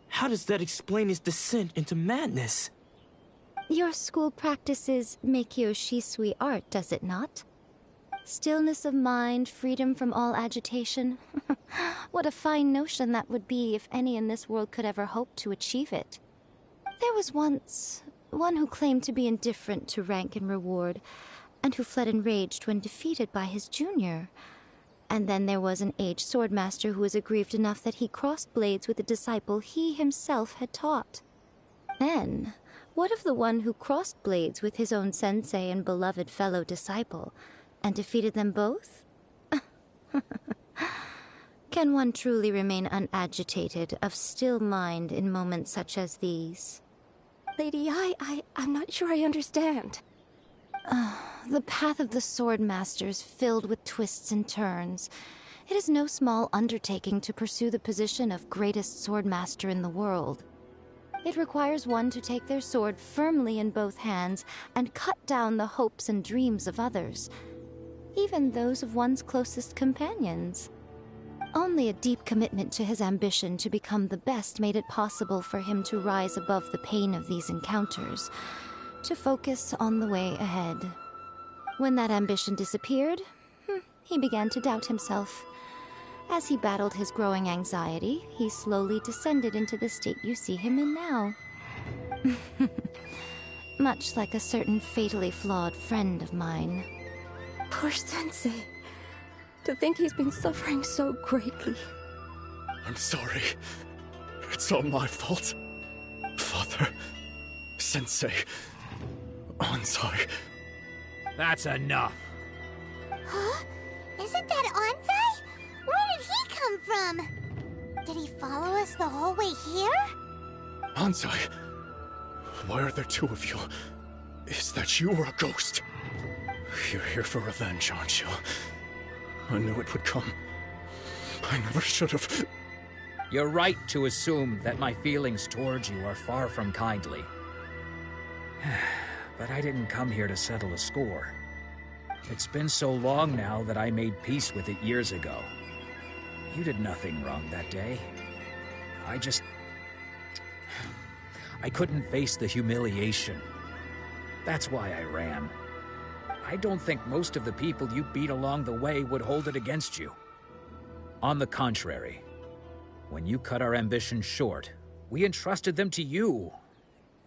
How does that explain his descent into madness? Your school practices Meikyo Shisui art, does it not? Stillness of mind, freedom from all agitation. What a fine notion that would be if any in this world could ever hope to achieve it. There was once one who claimed to be indifferent to rank and reward, and who fled enraged when defeated by his junior. And then there was an aged swordmaster who was aggrieved enough that he crossed blades with a disciple he himself had taught. Then, what of the one who crossed blades with his own sensei and beloved fellow disciple, and defeated them both? Can one truly remain unagitated, of still mind in moments such as these? Lady, I'm not sure I understand. The path of the Swordmaster is filled with twists and turns. It is no small undertaking to pursue the position of greatest Swordmaster in the world. It requires one to take their sword firmly in both hands and cut down the hopes and dreams of others, even those of one's closest companions. Only a deep commitment to his ambition to become the best made it possible for him to rise above the pain of these encounters, to focus on the way ahead. When that ambition disappeared, he began to doubt himself. As he battled his growing anxiety, he slowly descended into the state you see him in now. Much like a certain fatally flawed friend of mine. Poor Sensei. To think he's been suffering so greatly. I'm sorry. It's all my fault. Father, Sensei, Ansai. That's enough. Huh? Isn't that Ansai? Where did he come from? Did he follow us the whole way here? Ansai, why are there two of you? Is that you or a ghost? You're here for revenge, aren't you? I knew it would come. I never should have. You're right to assume that my feelings towards you are far from kindly. But I didn't come here to settle a score. It's been so long now that I made peace with it years ago. You did nothing wrong that day. I couldn't face the humiliation. That's why I ran. I don't think most of the people you beat along the way would hold it against you. On the contrary, when you cut our ambitions short, we entrusted them to you,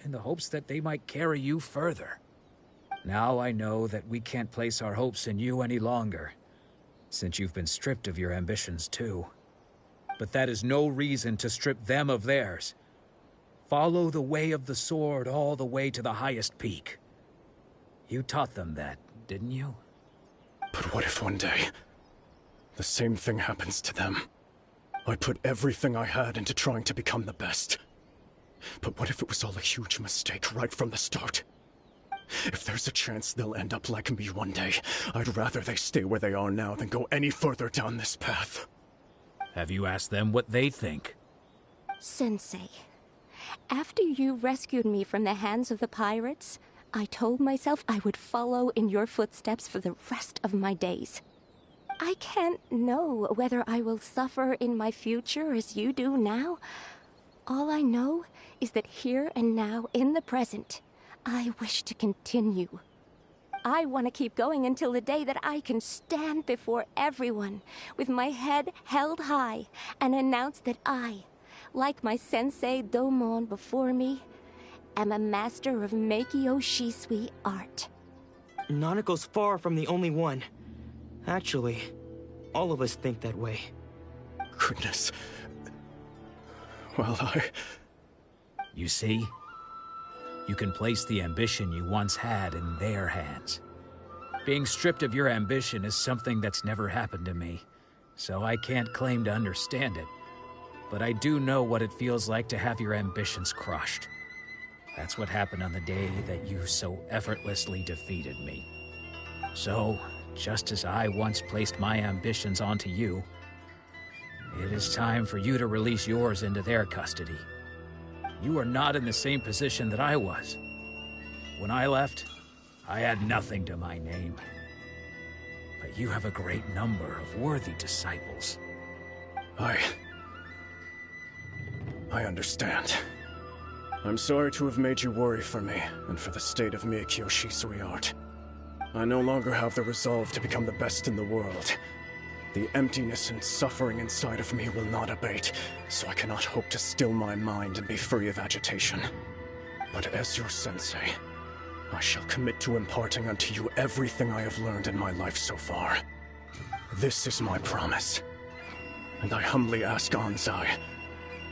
in the hopes that they might carry you further. Now I know that we can't place our hopes in you any longer, since you've been stripped of your ambitions too. But that is no reason to strip them of theirs. Follow the way of the sword all the way to the highest peak. You taught them that, didn't you? But what if one day, the same thing happens to them? I put everything I had into trying to become the best. But what if it was all a huge mistake right from the start? If there's a chance they'll end up like me one day, I'd rather they stay where they are now than go any further down this path. Have you asked them what they think? Sensei, after you rescued me from the hands of the pirates, I told myself I would follow in your footsteps for the rest of my days. I can't know whether I will suffer in my future as you do now. All I know is that here and now, in the present, I wish to continue. I want to keep going until the day that I can stand before everyone with my head held high and announce that I, like my sensei Domon before me, am a master of Meikyo Shisui art. Nanako's far from the only one. Actually, all of us think that way. Goodness. Well, You see? you can place the ambition you once had in their hands. Being stripped of your ambition is something that's never happened to me, so I can't claim to understand it. But I do know what it feels like to have your ambitions crushed. That's what happened on the day that you so effortlessly defeated me. So, just as I once placed my ambitions onto you, it is time for you to release yours into their custody. You are not in the same position that I was. When I left, I had nothing to my name. But you have a great number of worthy disciples. I understand. I'm sorry to have made you worry for me, and for the state of Miyakyo Shisui art. I no longer have the resolve to become the best in the world. The emptiness and suffering inside of me will not abate, so I cannot hope to still my mind and be free of agitation. But as your sensei, I shall commit to imparting unto you everything I have learned in my life so far. This is my promise. And I humbly ask Anzai,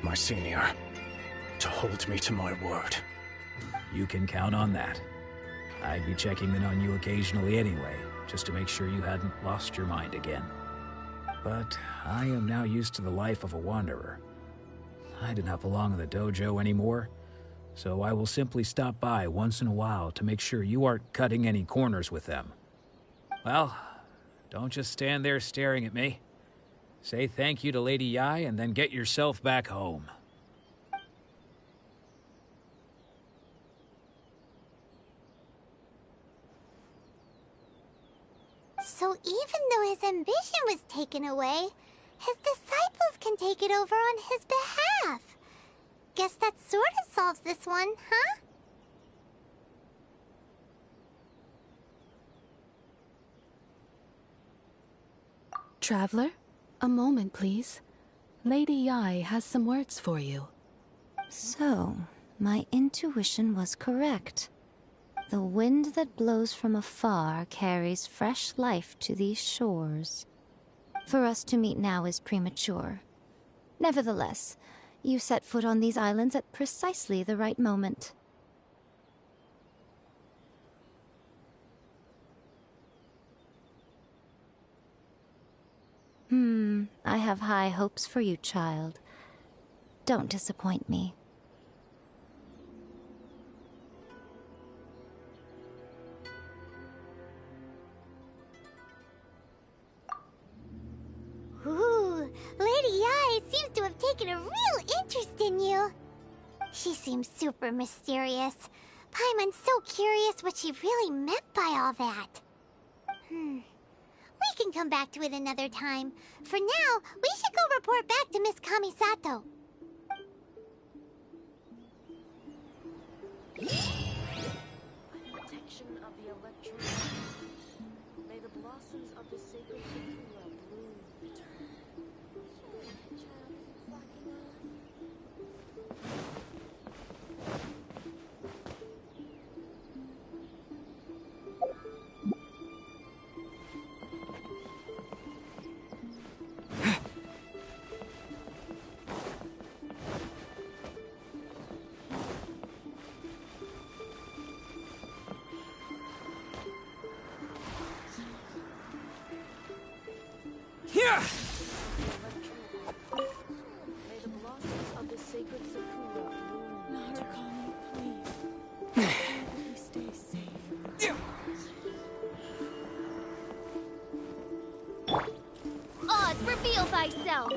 my senior, to hold me to my word. You can count on that. I'd be checking in on you occasionally anyway, just to make sure you hadn't lost your mind again. But I am now used to the life of a wanderer. I do not belong in the dojo anymore, so I will simply stop by once in a while to make sure you aren't cutting any corners with them. Well, don't just stand there staring at me. Say thank you to Lady Yai and then get yourself back home. So even though his ambition was taken away, his disciples can take it over on his behalf. Guess that sort of solves this one, huh? Traveler, a moment, please. Lady Yai has some words for you. So, my intuition was correct. The wind that blows from afar carries fresh life to these shores. For us to meet now is premature. Nevertheless, you set foot on these islands at precisely the right moment. I have high hopes for you, child. Don't disappoint me. Ooh, Lady Yai seems to have taken a real interest in you. She seems super mysterious. Paimon's so curious what she really meant by all that. We can come back to it another time. For now, we should go report back to Miss Kamisato. Protection of the electro. May the blossoms of the sacred sakura bloom eternally. May the blossoms of the sacred sakura bloom. Narukami, please. You stay safe. Oz, reveal thyself!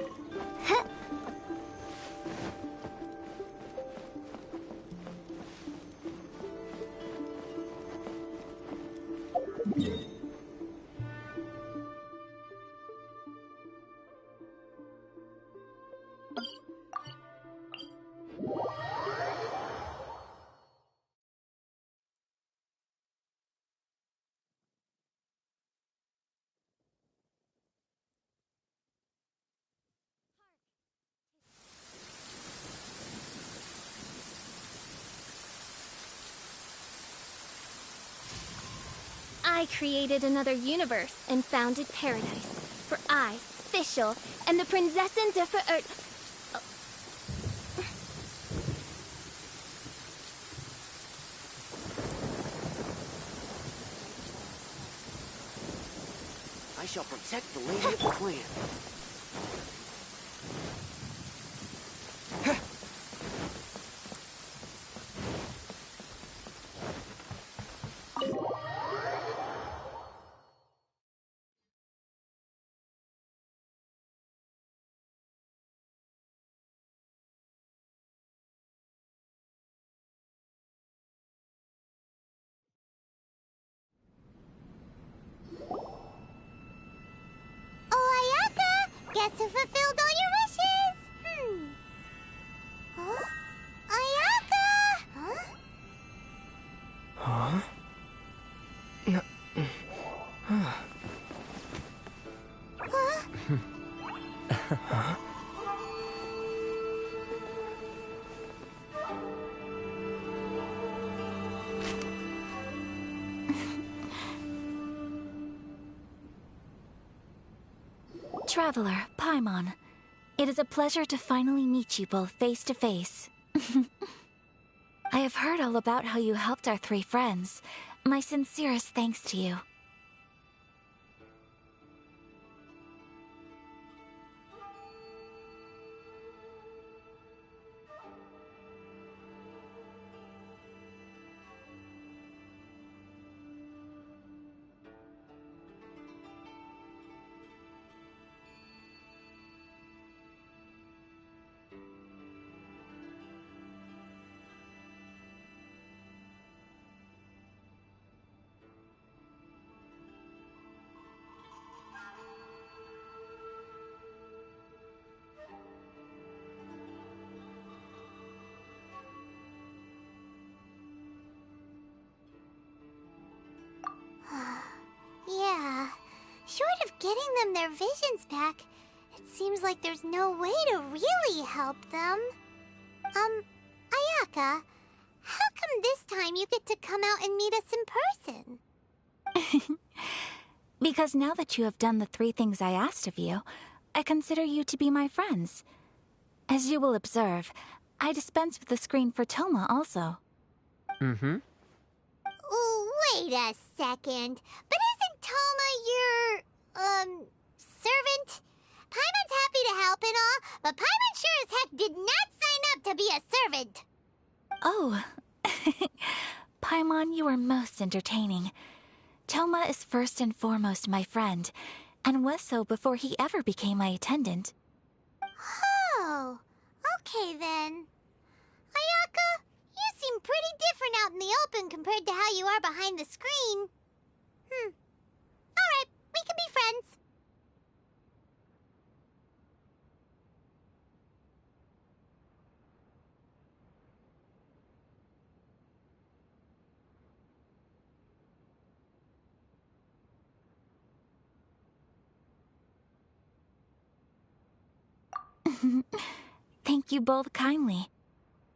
I created another universe and founded paradise. For I, Fischl, am the Prinzessin de Verirrt. I shall protect the lady of the clan. Oh, Ayaka! Guess who fulfilled all your wishes? Huh? Ayaka! Huh? Huh? Huh? Traveler, Paimon, it is a pleasure to finally meet you both face to face. I have heard all about how you helped our three friends. My sincerest thanks to you. Yeah. Short of getting them their visions back, it seems like there's no way to really help them. Ayaka, how come this time you get to come out and meet us in person? Because now that you have done the 3 things I asked of you, I consider you to be my friends. As you will observe, I dispense with the screen for Toma also. Mm-hmm. Oh, wait a second. But isn't Toma your, servant? Paimon's happy to help and all, but Paimon sure as heck did not sign up to be a servant. Oh. Paimon, you are most entertaining. Toma is first and foremost my friend, and was so before he ever became my attendant. Oh, okay then. Ayaka, you seem pretty different out in the open compared to how you are behind the screen. Alright, we can be friends. Thank you both kindly.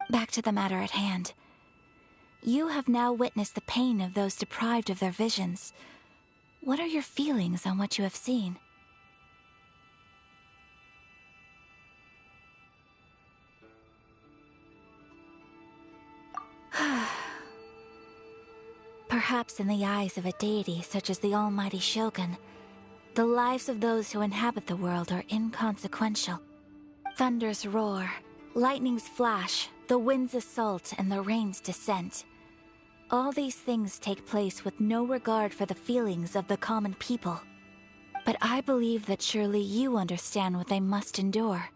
Back to the matter at hand. You have now witnessed the pain of those deprived of their visions. What are your feelings on what you have seen? Perhaps in the eyes of a deity such as the almighty Shogun, the lives of those who inhabit the world are inconsequential. Thunders roar, lightnings flash, the winds assault, and the rains descent. All these things take place with no regard for the feelings of the common people. But I believe that surely you understand what they must endure.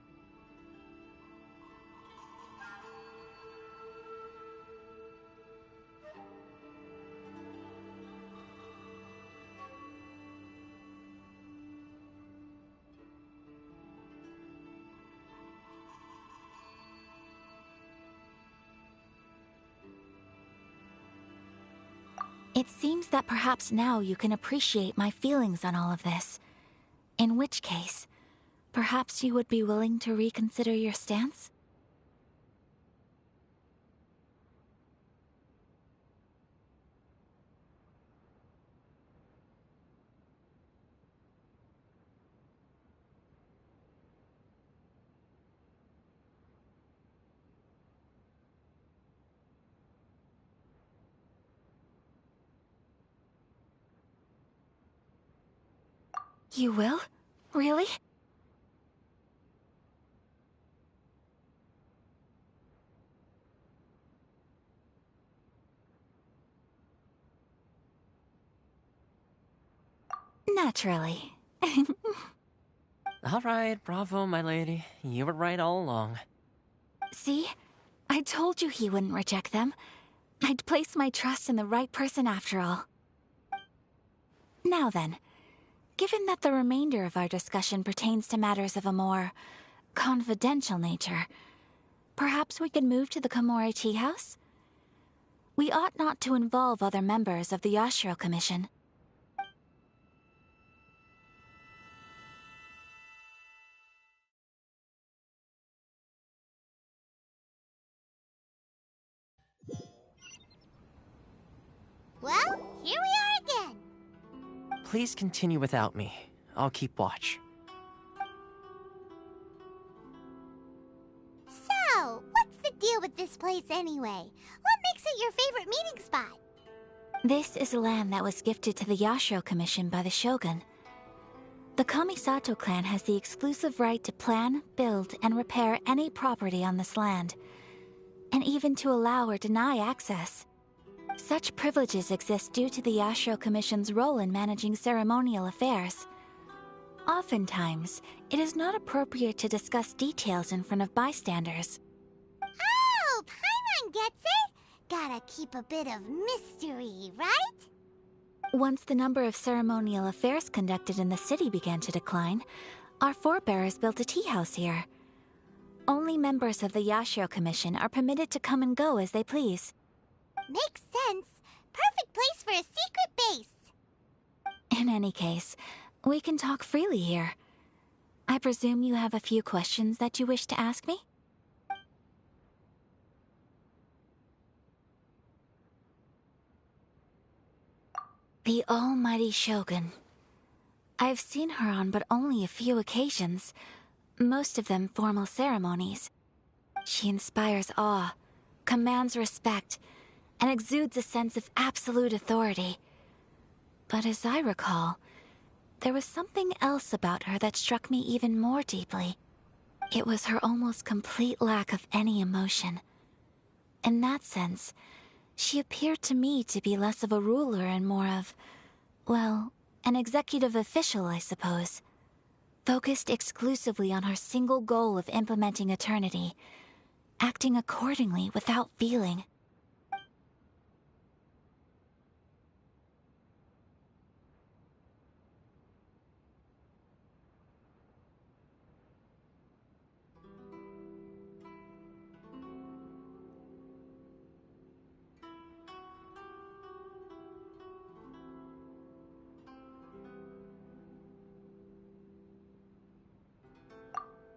It seems that perhaps now you can appreciate my feelings on all of this. In which case, perhaps you would be willing to reconsider your stance? You will? Really? Naturally. All right, bravo, my lady. You were right all along. See? I told you he wouldn't reject them. I'd placed my trust in the right person after all. Now then, given that the remainder of our discussion pertains to matters of a more confidential nature, perhaps we could move to the Komori Tea House? We ought not to involve other members of the Yashiro Commission. Well, here we are again. Please continue without me. I'll keep watch. So, what's the deal with this place anyway? What makes it your favorite meeting spot? This is land that was gifted to the Yashiro Commission by the Shogun. The Kamisato clan has the exclusive right to plan, build, and repair any property on this land, and even to allow or deny access. Such privileges exist due to the Yashiro Commission's role in managing ceremonial affairs. Oftentimes, it is not appropriate to discuss details in front of bystanders. Oh, Paimon gets it! Gotta keep a bit of mystery, right? Once the number of ceremonial affairs conducted in the city began to decline, our forebears built a tea house here. Only members of the Yashiro Commission are permitted to come and go as they please. Makes sense. Perfect place for a secret base. In any case, we can talk freely here. I presume you have a few questions that you wish to ask me? The almighty Shogun. I've seen her on but only a few occasions, most of them formal ceremonies. She inspires awe, commands respect, and exudes a sense of absolute authority. But as I recall, there was something else about her that struck me even more deeply. It was her almost complete lack of any emotion. In that sense, she appeared to me to be less of a ruler and more of, well, an executive official, I suppose. Focused exclusively on her single goal of implementing eternity, acting accordingly without feeling.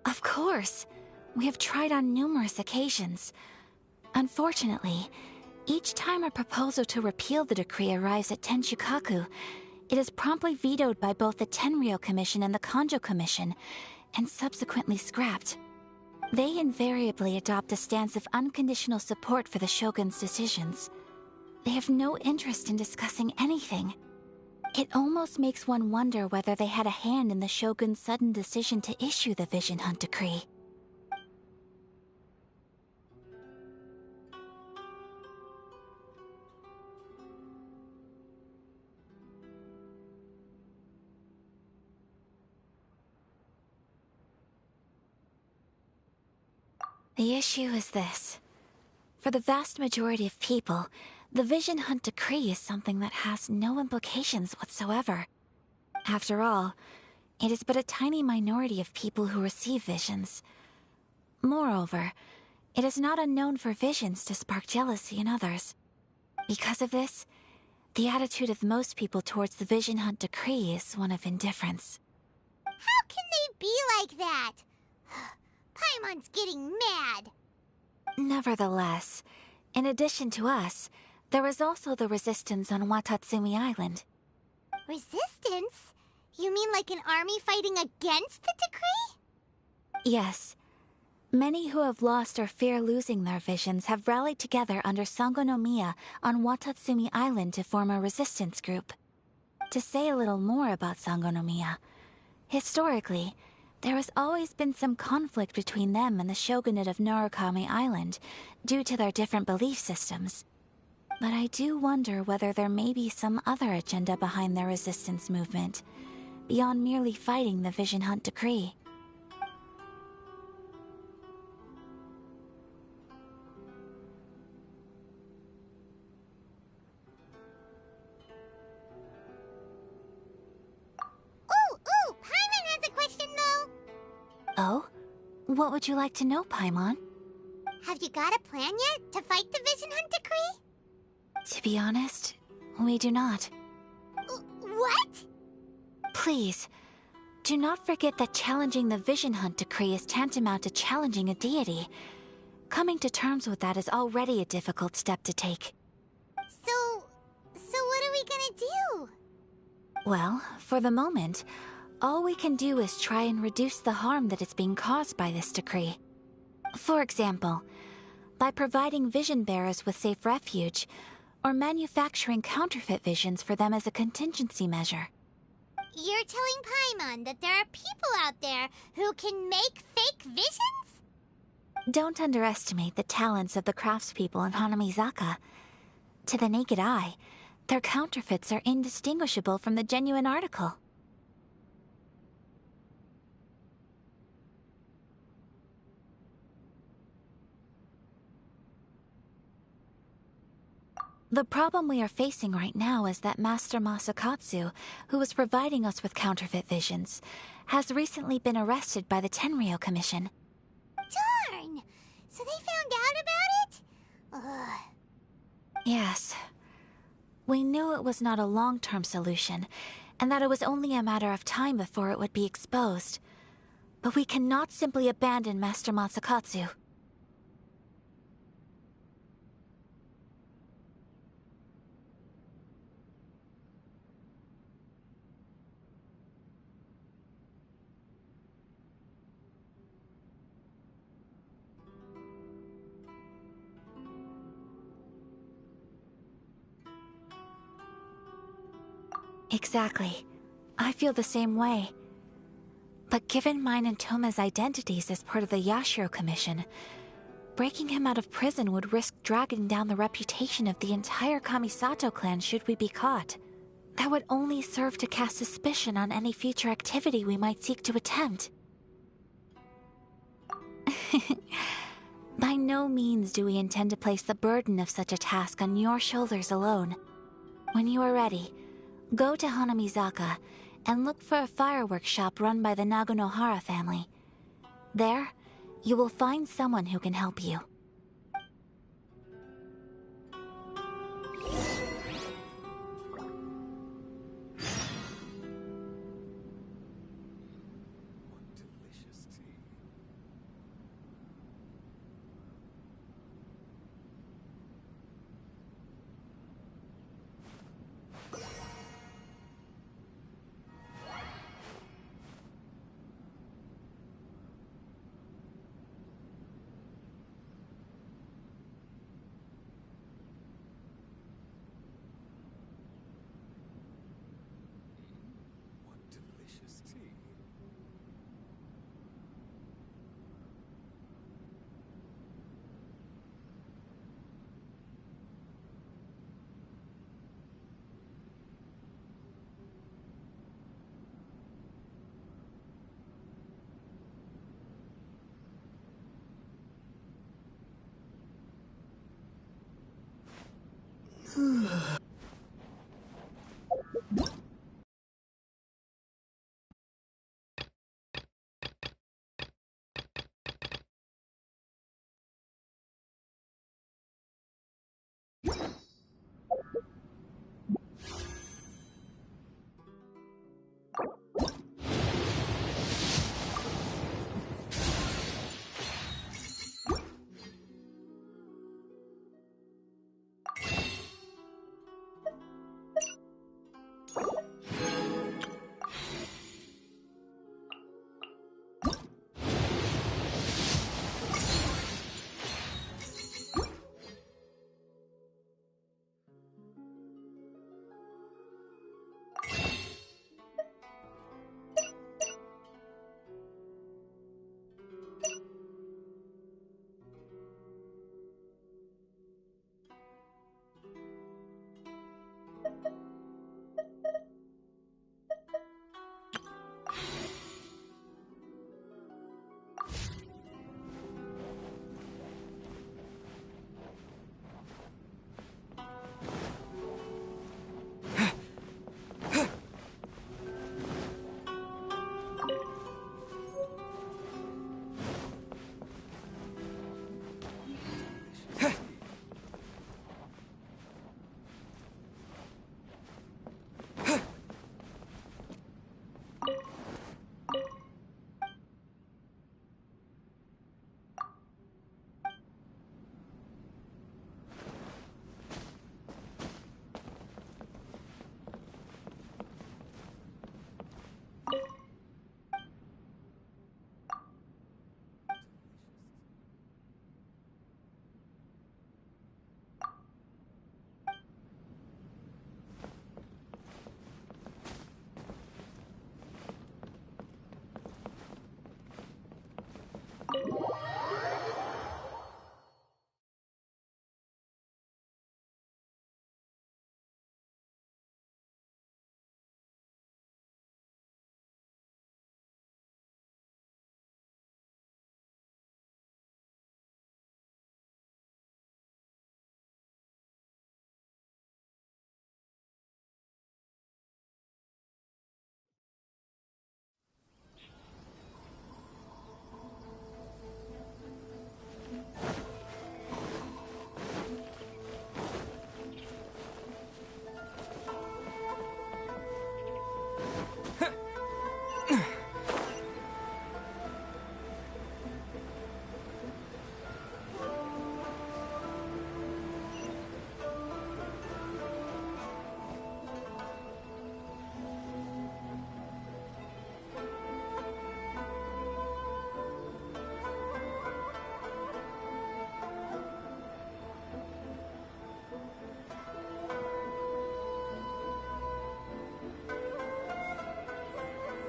Of course. We have tried on numerous occasions. Unfortunately, each time a proposal to repeal the decree arrives at Tenshukaku, it is promptly vetoed by both the Tenryou Commission and the Kanjo Commission, and subsequently scrapped. They invariably adopt a stance of unconditional support for the Shogun's decisions. They have no interest in discussing anything. It almost makes one wonder whether they had a hand in the Shogun's sudden decision to issue the Vision Hunt Decree. The issue is this. For the vast majority of people, the Vision Hunt Decree is something that has no implications whatsoever. After all, it is but a tiny minority of people who receive visions. Moreover, it is not unknown for visions to spark jealousy in others. Because of this, the attitude of most people towards the Vision Hunt Decree is one of indifference. How can they be like that? Paimon's getting mad. Nevertheless, in addition to us, there is also the resistance on Watatsumi Island. Resistance? You mean like an army fighting against the decree? Yes. Many who have lost or fear losing their visions have rallied together under Sangonomiya on Watatsumi Island to form a resistance group. To say a little more about Sangonomiya, Historically, there has always been some conflict between them and the shogunate of Narukami Island due to their different belief systems. But I do wonder whether there may be some other agenda behind their resistance movement, beyond merely fighting the Vision Hunt decree. Ooh, Paimon has a question though. Oh? What would you like to know, Paimon? Have you got a plan yet to fight the Vision Hunt decree? To be honest, we do not. What? Please, do not forget that challenging the Vision Hunt decree is tantamount to challenging a deity. Coming to terms with that is already a difficult step to take. So what are we gonna do? Well, for the moment, all we can do is try and reduce the harm that is being caused by this decree. For example, by providing vision bearers with safe refuge, or manufacturing counterfeit visions for them as a contingency measure. You're telling Paimon that there are people out there who can make fake visions? Don't underestimate the talents of the craftspeople in Hanamizaka. To the naked eye, their counterfeits are indistinguishable from the genuine article. The problem we are facing right now is that Master Masakatsu, who was providing us with counterfeit visions, has recently been arrested by the Tenryou Commission. Darn! So they found out about it? Ugh. Yes. We knew it was not a long-term solution, and that it was only a matter of time before it would be exposed. But we cannot simply abandon Master Masakatsu. Exactly. I feel the same way. But given mine and Toma's identities as part of the Yashiro Commission, breaking him out of prison would risk dragging down the reputation of the entire Kamisato clan should we be caught. That would only serve to cast suspicion on any future activity we might seek to attempt. By no means do we intend to place the burden of such a task on your shoulders alone. When you are ready, go to Hanamizaka and look for a fireworks shop run by the Nagonohara family. There, you will find someone who can help you.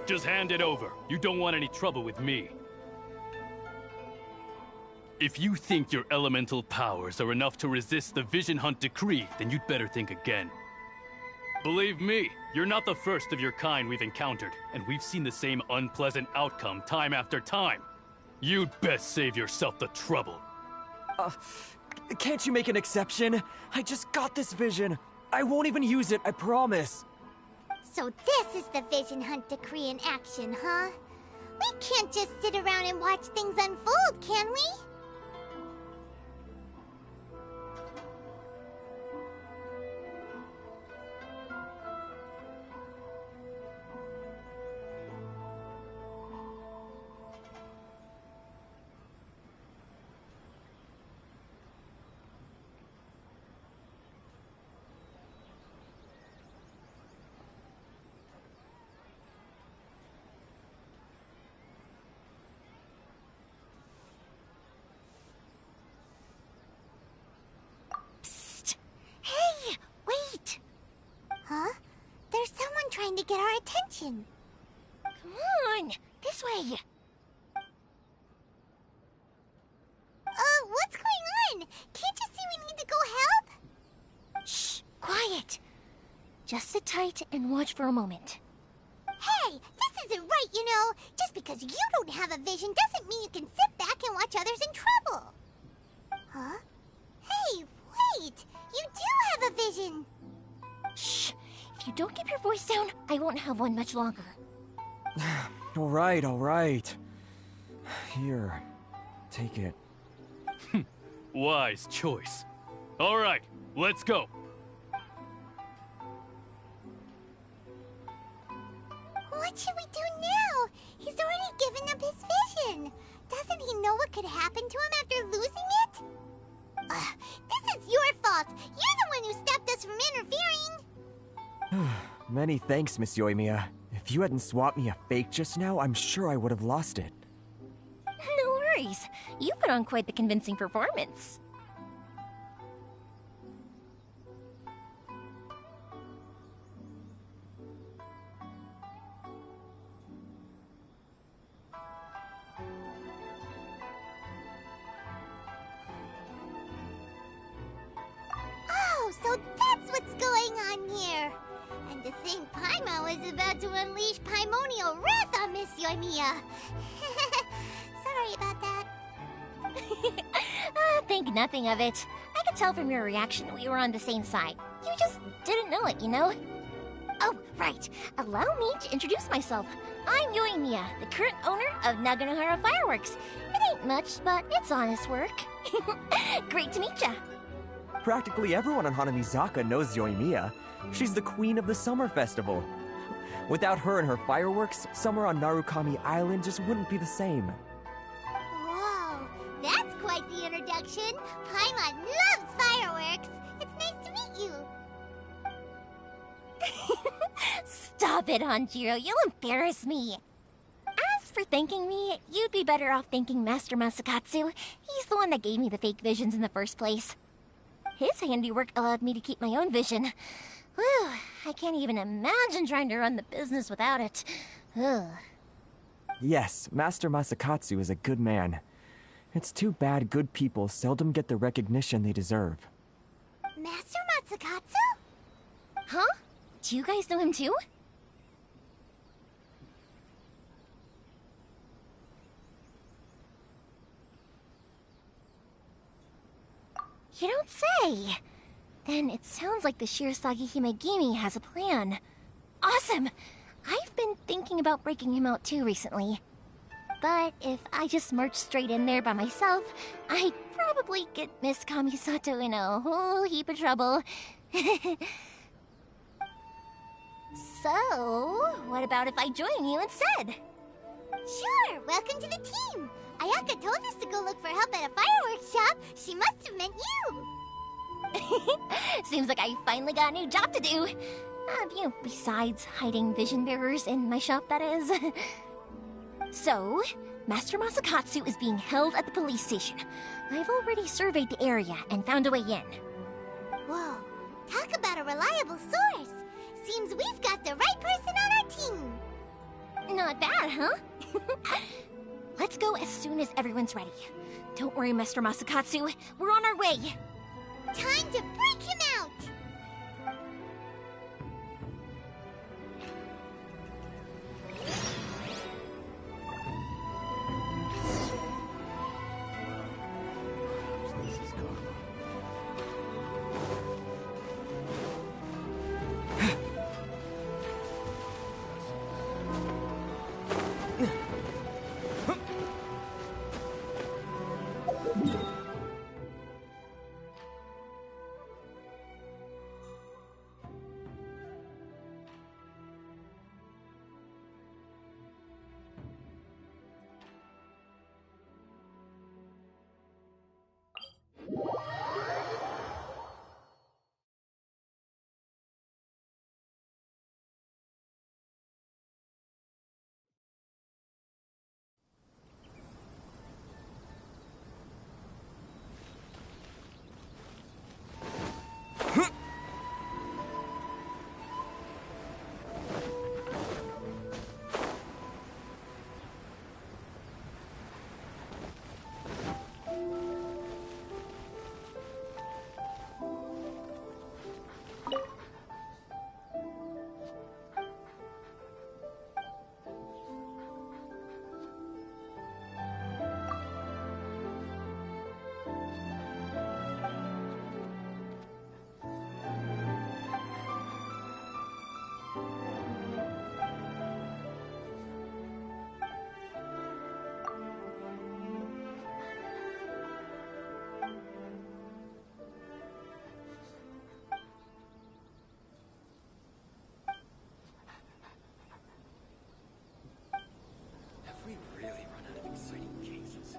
Just hand it over. You don't want any trouble with me. If you think your elemental powers are enough to resist the Vision Hunt decree, then you'd better think again. Believe me, you're not the first of your kind we've encountered, and we've seen the same unpleasant outcome time after time. You'd best save yourself the trouble. Can't you make an exception? I just got this vision. I won't even use it, I promise. So this is the Vision Hunt decree in action, huh? We can't just sit around and watch things unfold, can we? Hey, wait! Huh? There's someone trying to get our attention. Come on, this way. What's going on? Can't you see we need to go help? Shh, quiet. Just sit tight and watch for a moment. Hey, this isn't right, you know. Just because you don't have a vision doesn't mean you can sit back and watch others in trouble. Huh? Hey, wait! You do have a vision! Shh! If you don't keep your voice down, I won't have one much longer. Alright, alright. Here, take it. Wise choice. All right, let's go. What should we do now? He's already given up his vision. Doesn't he know what could happen to him after losing it? This is your fault. You're the one who stopped us from interfering. Many thanks, Miss Yoimiya. If you hadn't swapped me a fake just now, I'm sure I would have lost it. No worries. You put on quite the convincing performance. Oh, so that's what's going on here. And to think Paimon was about to unleash Paimonial wrath on Miss Yoimiya. Sorry about that. Think nothing of it. I could tell from your reaction we were on the same side. You just didn't know it, you know? Oh, right. Allow me to introduce myself. I'm Yoimiya, the current owner of Naganohara Fireworks. It ain't much, but it's honest work. Great to meet ya. Practically everyone on Hanamizaka knows Yoimiya. She's the queen of the summer festival. Without her and her fireworks, summer on Narukami Island just wouldn't be the same. Whoa, that's quite the introduction. Paimon loves fireworks. It's nice to meet you. Stop it, Hanjiro. You'll embarrass me. As for thanking me, you'd be better off thanking Master Masakatsu. He's the one that gave me the fake visions in the first place. His handiwork allowed me to keep my own vision. Whew, I can't even imagine trying to run the business without it. Ugh. Yes, Master Masakatsu is a good man. It's too bad good people seldom get the recognition they deserve. Master Masakatsu? Huh? Do you guys know him too? You don't say! Then it sounds like the Shirasagi Himegimi has a plan. Awesome! I've been thinking about breaking him out too recently. But if I just marched straight in there by myself, I'd probably get Miss Kamisato in a whole heap of trouble. So, what about if I join you instead? Sure, welcome to the team. Ayaka told us to go look for help at a fireworks shop. She must have meant you. Seems like I finally got a new job to do. Besides hiding vision bearers in my shop, that is. So, Master Masakatsu is being held at the police station. I've already surveyed the area and found a way in. Whoa, talk about a reliable source. Seems we've got the right person on our team. Not bad, huh? Let's go as soon as everyone's ready. Don't worry, Mr. Masakatsu. We're on our way. Time to break him out! We really run out of exciting cases.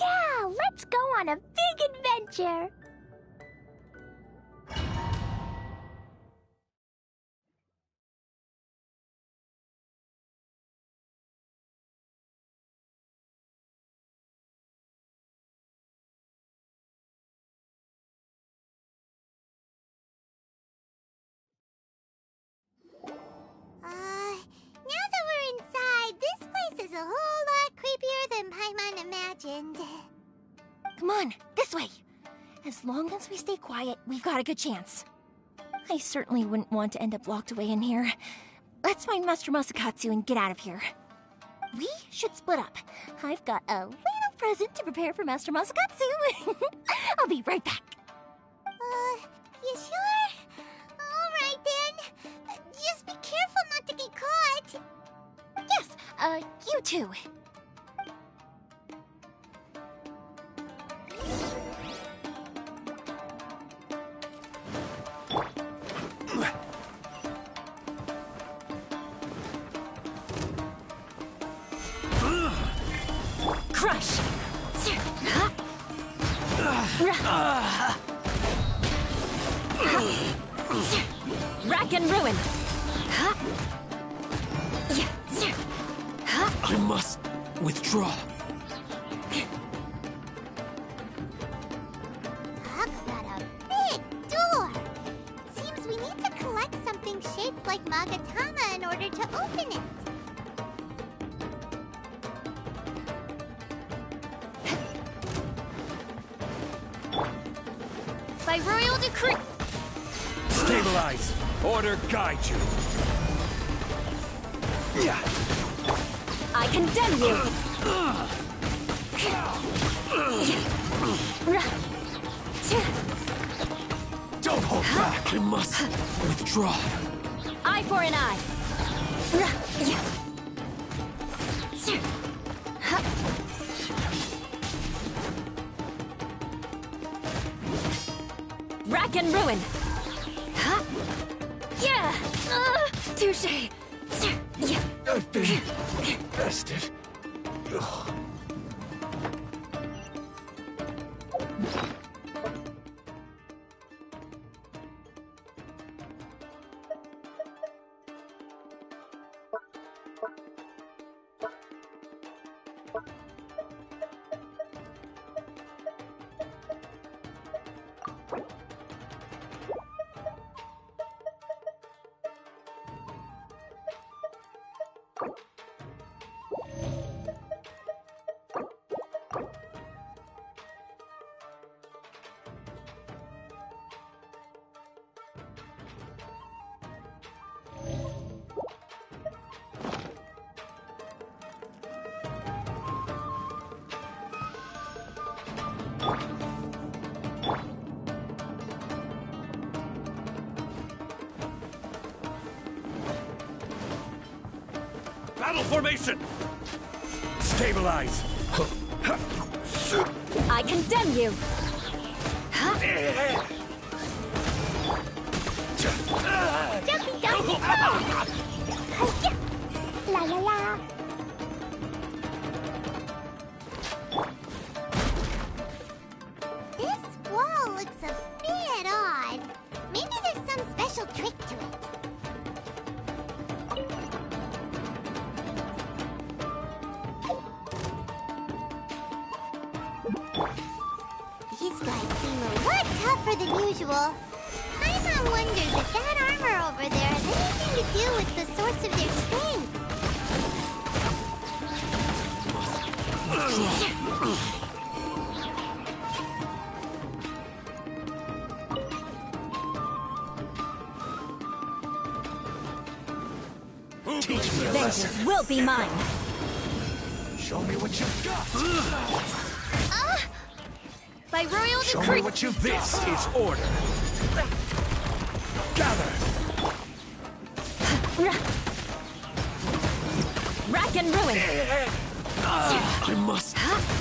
Yeah, let's go on a big adventure. Now that we're inside, this place is a whole lot creepier than Paimon imagined. Come on, this way. As long as we stay quiet, we've got a good chance. I certainly wouldn't want to end up locked away in here. Let's find Master Masakatsu and get out of here. We should split up. I've got a little present to prepare for Master Masakatsu. I'll be right back. You sure? Alright then. Just be careful not to get caught. Yes, you too. Crush! Rack and ruin! I must withdraw. Talk about a big door. Seems we need to collect something shaped like Magatama in order to open it. By royal decree. Stabilize. Order guide you. I condemn you! Don't hold back. I must withdraw. Eye for an eye! Rack and ruin! Yeah! Touche! Yeah. I've been bested. Ugh. Battle formation! Stabilize! I condemn you! Jumpy, jumpy, go! La la la! This wall looks a bit odd. Maybe there's some special trick to it. These guys seem a lot tougher than usual. Paimon wonders if that armor over there has anything to do with the source of their strength. Teach me a Vengeance lesson. will be mine! Show me what you've got. By royal Show decree... me what you've got. This is order. Gather. Rack and ruin! I must.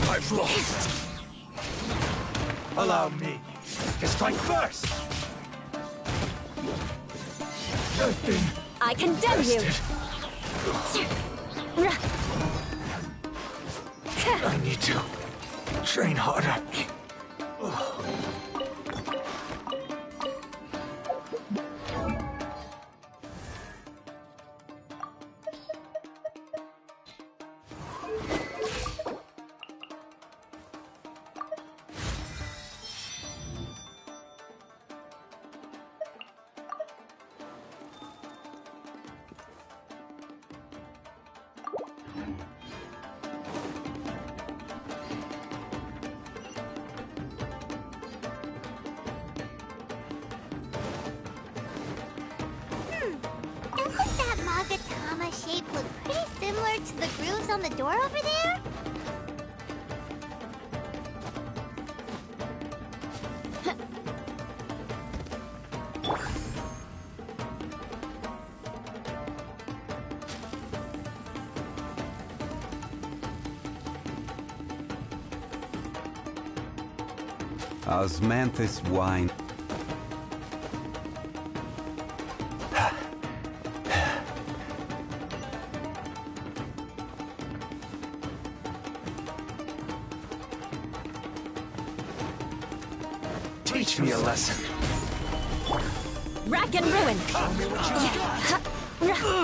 I've lost. Allow me to strike first. I've been I condemn you! I need to train harder. Doesn't that Magatama shape look pretty similar to the grooves on the door over there? Osmanthus wine. Teach me a lesson. Rack and ruin! Show me what you've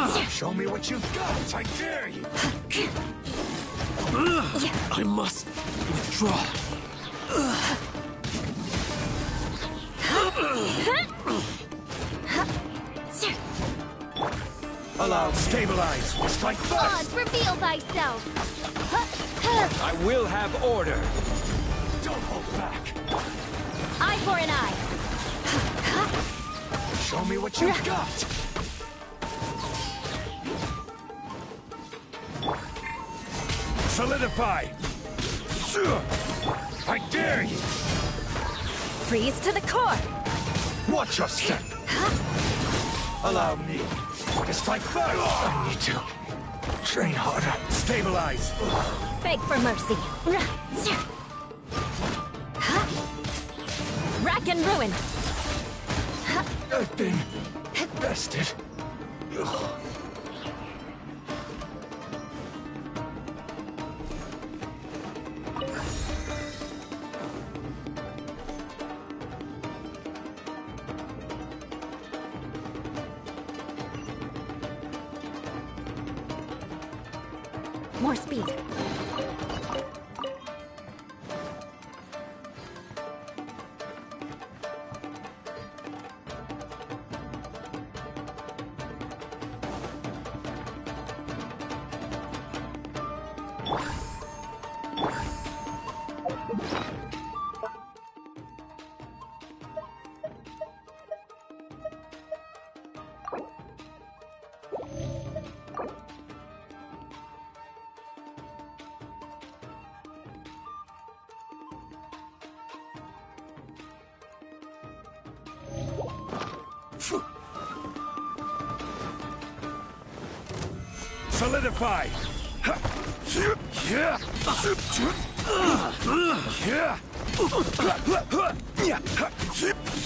got. Show me what you've got. I dare you. I must withdraw. Allow. Stabilize. Strike first. Oz, reveal thyself! I will have order. Don't hold back. Eye for an eye! Show me what you've got. Solidify. I dare you. Freeze to the core! Watch your step. Allow me to strike first. I need to train harder. Stabilize. Beg for mercy! Rack and ruin! I've been bested. More speed. Solidify!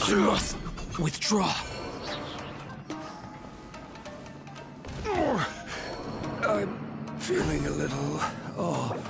I must withdraw. I'm feeling a little off.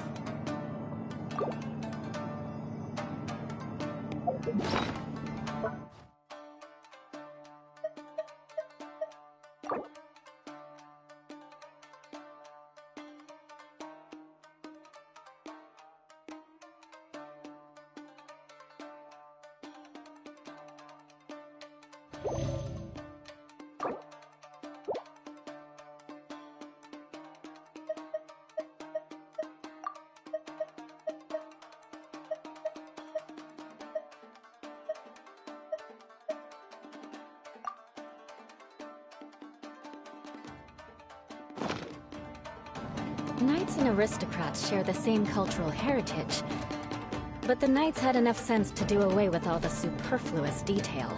Knights and aristocrats share the same cultural heritage, but the knights had enough sense to do away with all the superfluous detail.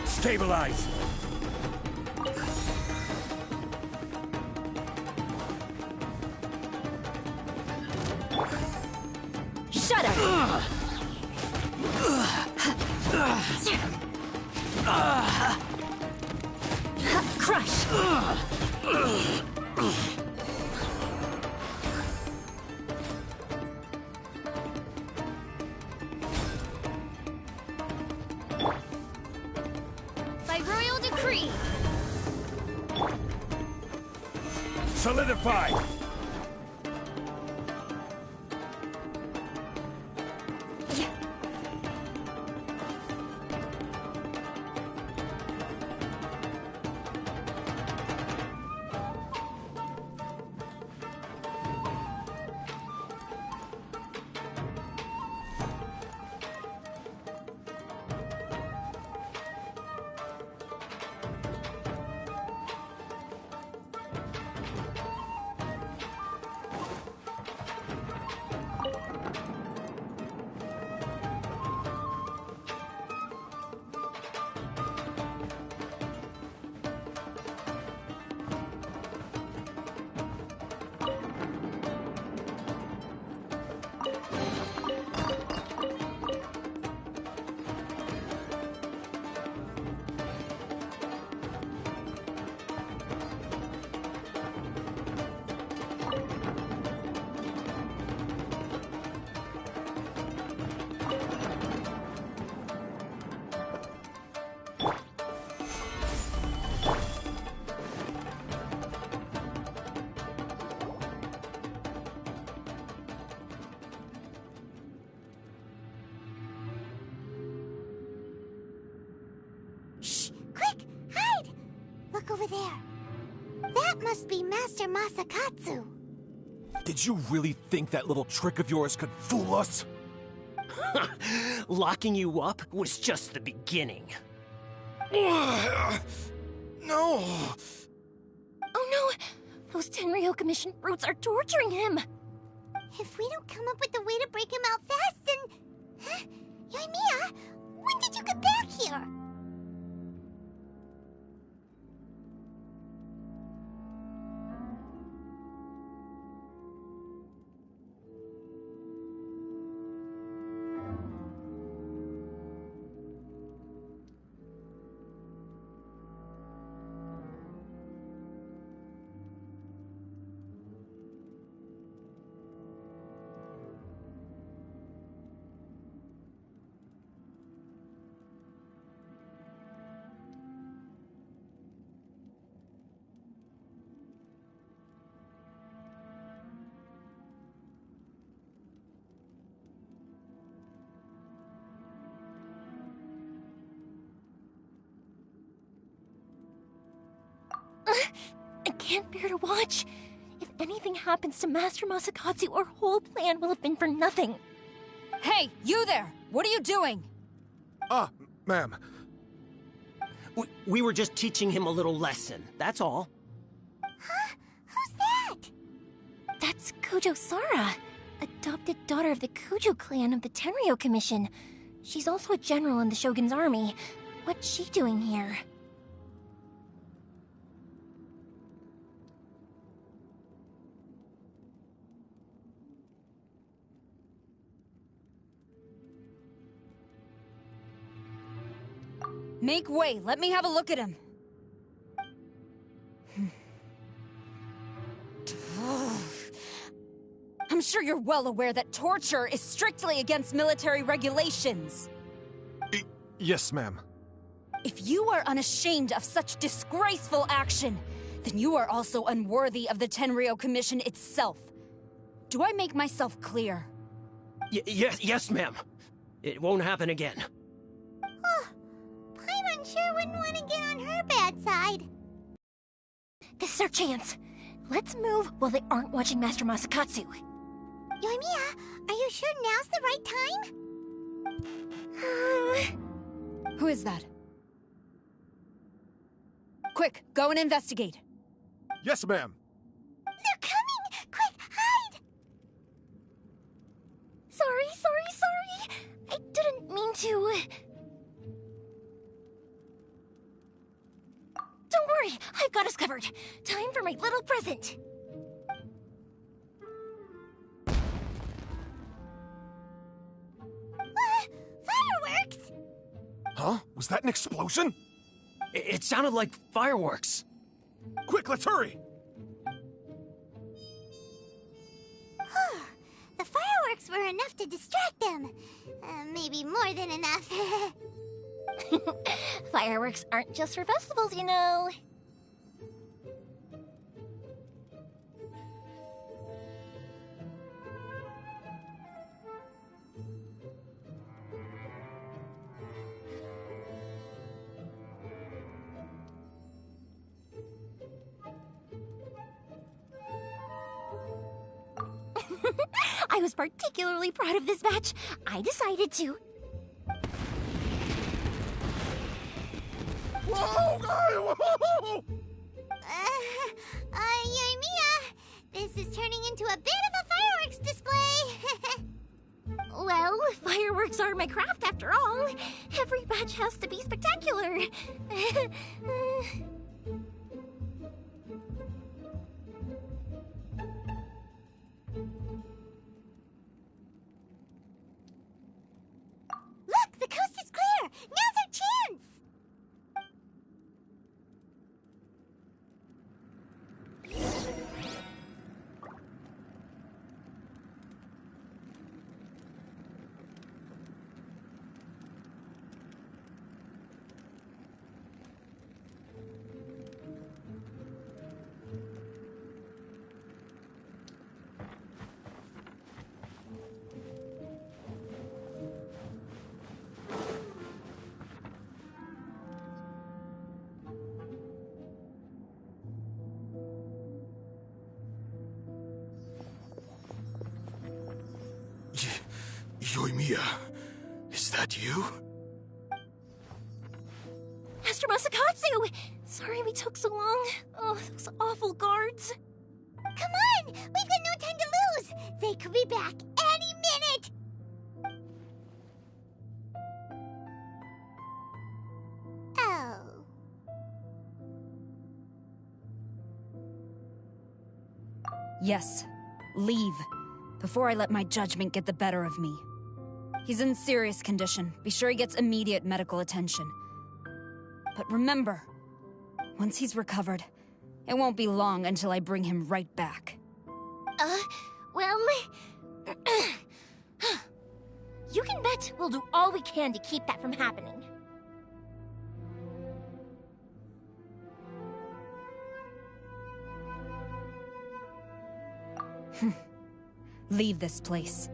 Stabilize! Shut up! Crush! By royal decree! Solidify! Look over there. That must be Master Masakatsu. Did you really think that little trick of yours could fool us? Locking you up was just the beginning. No! Oh Those Tenryou Commission brutes are torturing him! If we don't come up with a way to break him out fast, then... Huh? Yoimiya, when did you get back here? I can't bear to watch. If anything happens to Master Masakatsu, our whole plan will have been for nothing. Hey, you there! What are you doing? Ma'am. We were just teaching him a little lesson, that's all. Huh? Who's that? That's Kujo Sara, adopted daughter of the Kujo clan of the Tenryou Commission. She's also a general in the Shogun's army. What's she doing here? Make way, let me have a look at him. I'm sure you're well aware that torture is strictly against military regulations. Yes, ma'am. If you are unashamed of such disgraceful action, then you are also unworthy of the Tenryou Commission itself. Do I make myself clear? Yes, ma'am. It won't happen again. Paimon sure wouldn't want to get on her bad side. This is our chance. Let's move while they aren't watching Master Masakatsu. Yoimiya, are you sure now's the right time? Who is that? Quick, go and investigate. Yes, ma'am. They're coming! Quick, hide! Sorry. I didn't mean to. Don't worry, I've got us covered. Time for my little present. Fireworks! Huh? Was that an explosion? It sounded like fireworks. Quick, let's hurry! The fireworks were enough to distract them. Maybe more than enough. Fireworks aren't just for festivals, you know. I was particularly proud of this batch. I decided to... Whoa! Yoimiya, this is turning into a bit of a fireworks display. Well, fireworks are my craft after all. Every batch has to be spectacular. Look, the coast is clear. Now's our chance. Yoimiya, is that you? Master Masakatsu! Sorry we took so long. Oh, those awful guards. Come on! We've got no time to lose! They could be back any minute! Oh. Yes. Leave. Before I let my judgment get the better of me. He's in serious condition. Be sure he gets immediate medical attention. But remember, once he's recovered, it won't be long until I bring him right back. Well... you can bet we'll do all we can to keep that from happening. Leave this place.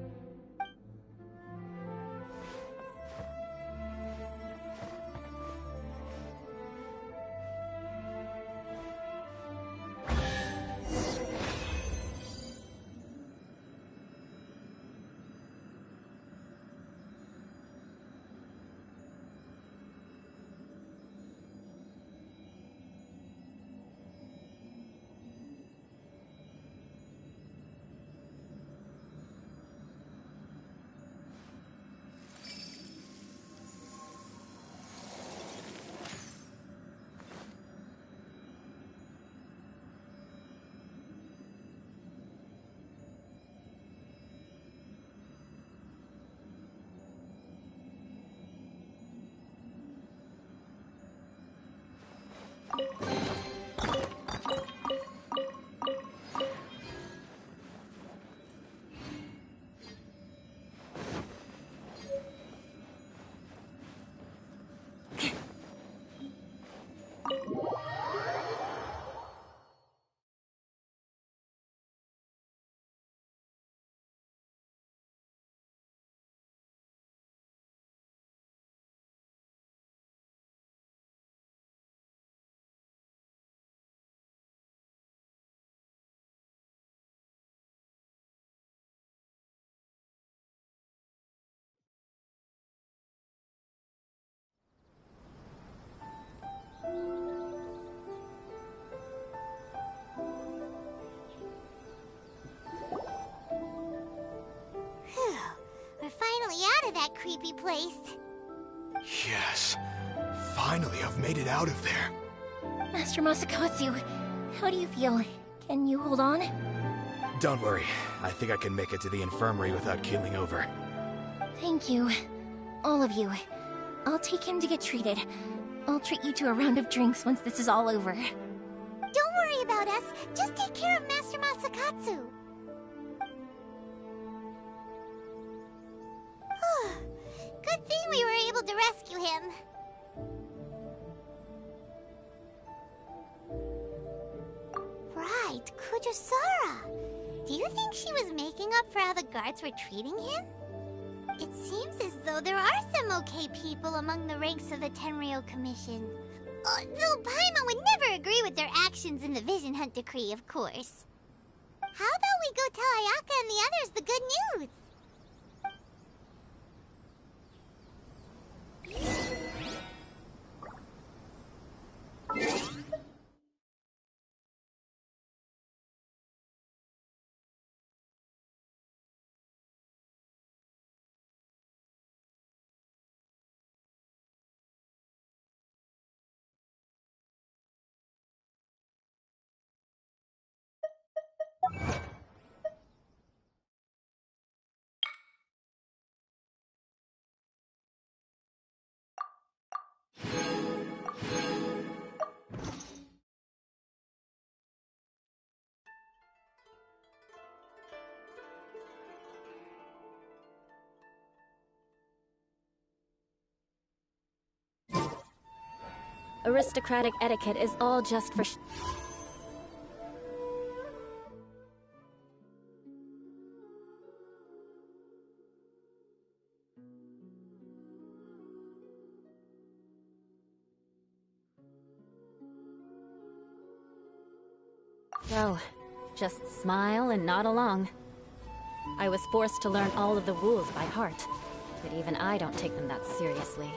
We're finally out of that creepy place. Yes. Finally, I've made it out of there. Master Masakatsu, how do you feel? Can you hold on? Don't worry. I think I can make it to the infirmary without keeling over. Thank you. All of you. I'll take him to get treated. I'll treat you to a round of drinks once this is all over. Don't worry about us. Just take care of Master Masakatsu. Good thing we were able to rescue him. Right, Kujusara. Do you think she was making up for how the guards were treating him? It seems as though there are some okay people among the ranks of the Tenryou Commission. Though Paimon would never agree with their actions in the Vision Hunt Decree, of course. How about we go tell Ayaka and the others the good news? Aristocratic etiquette is all just for So, just smile and nod along. I was forced to learn all of the rules by heart, but even I don't take them that seriously.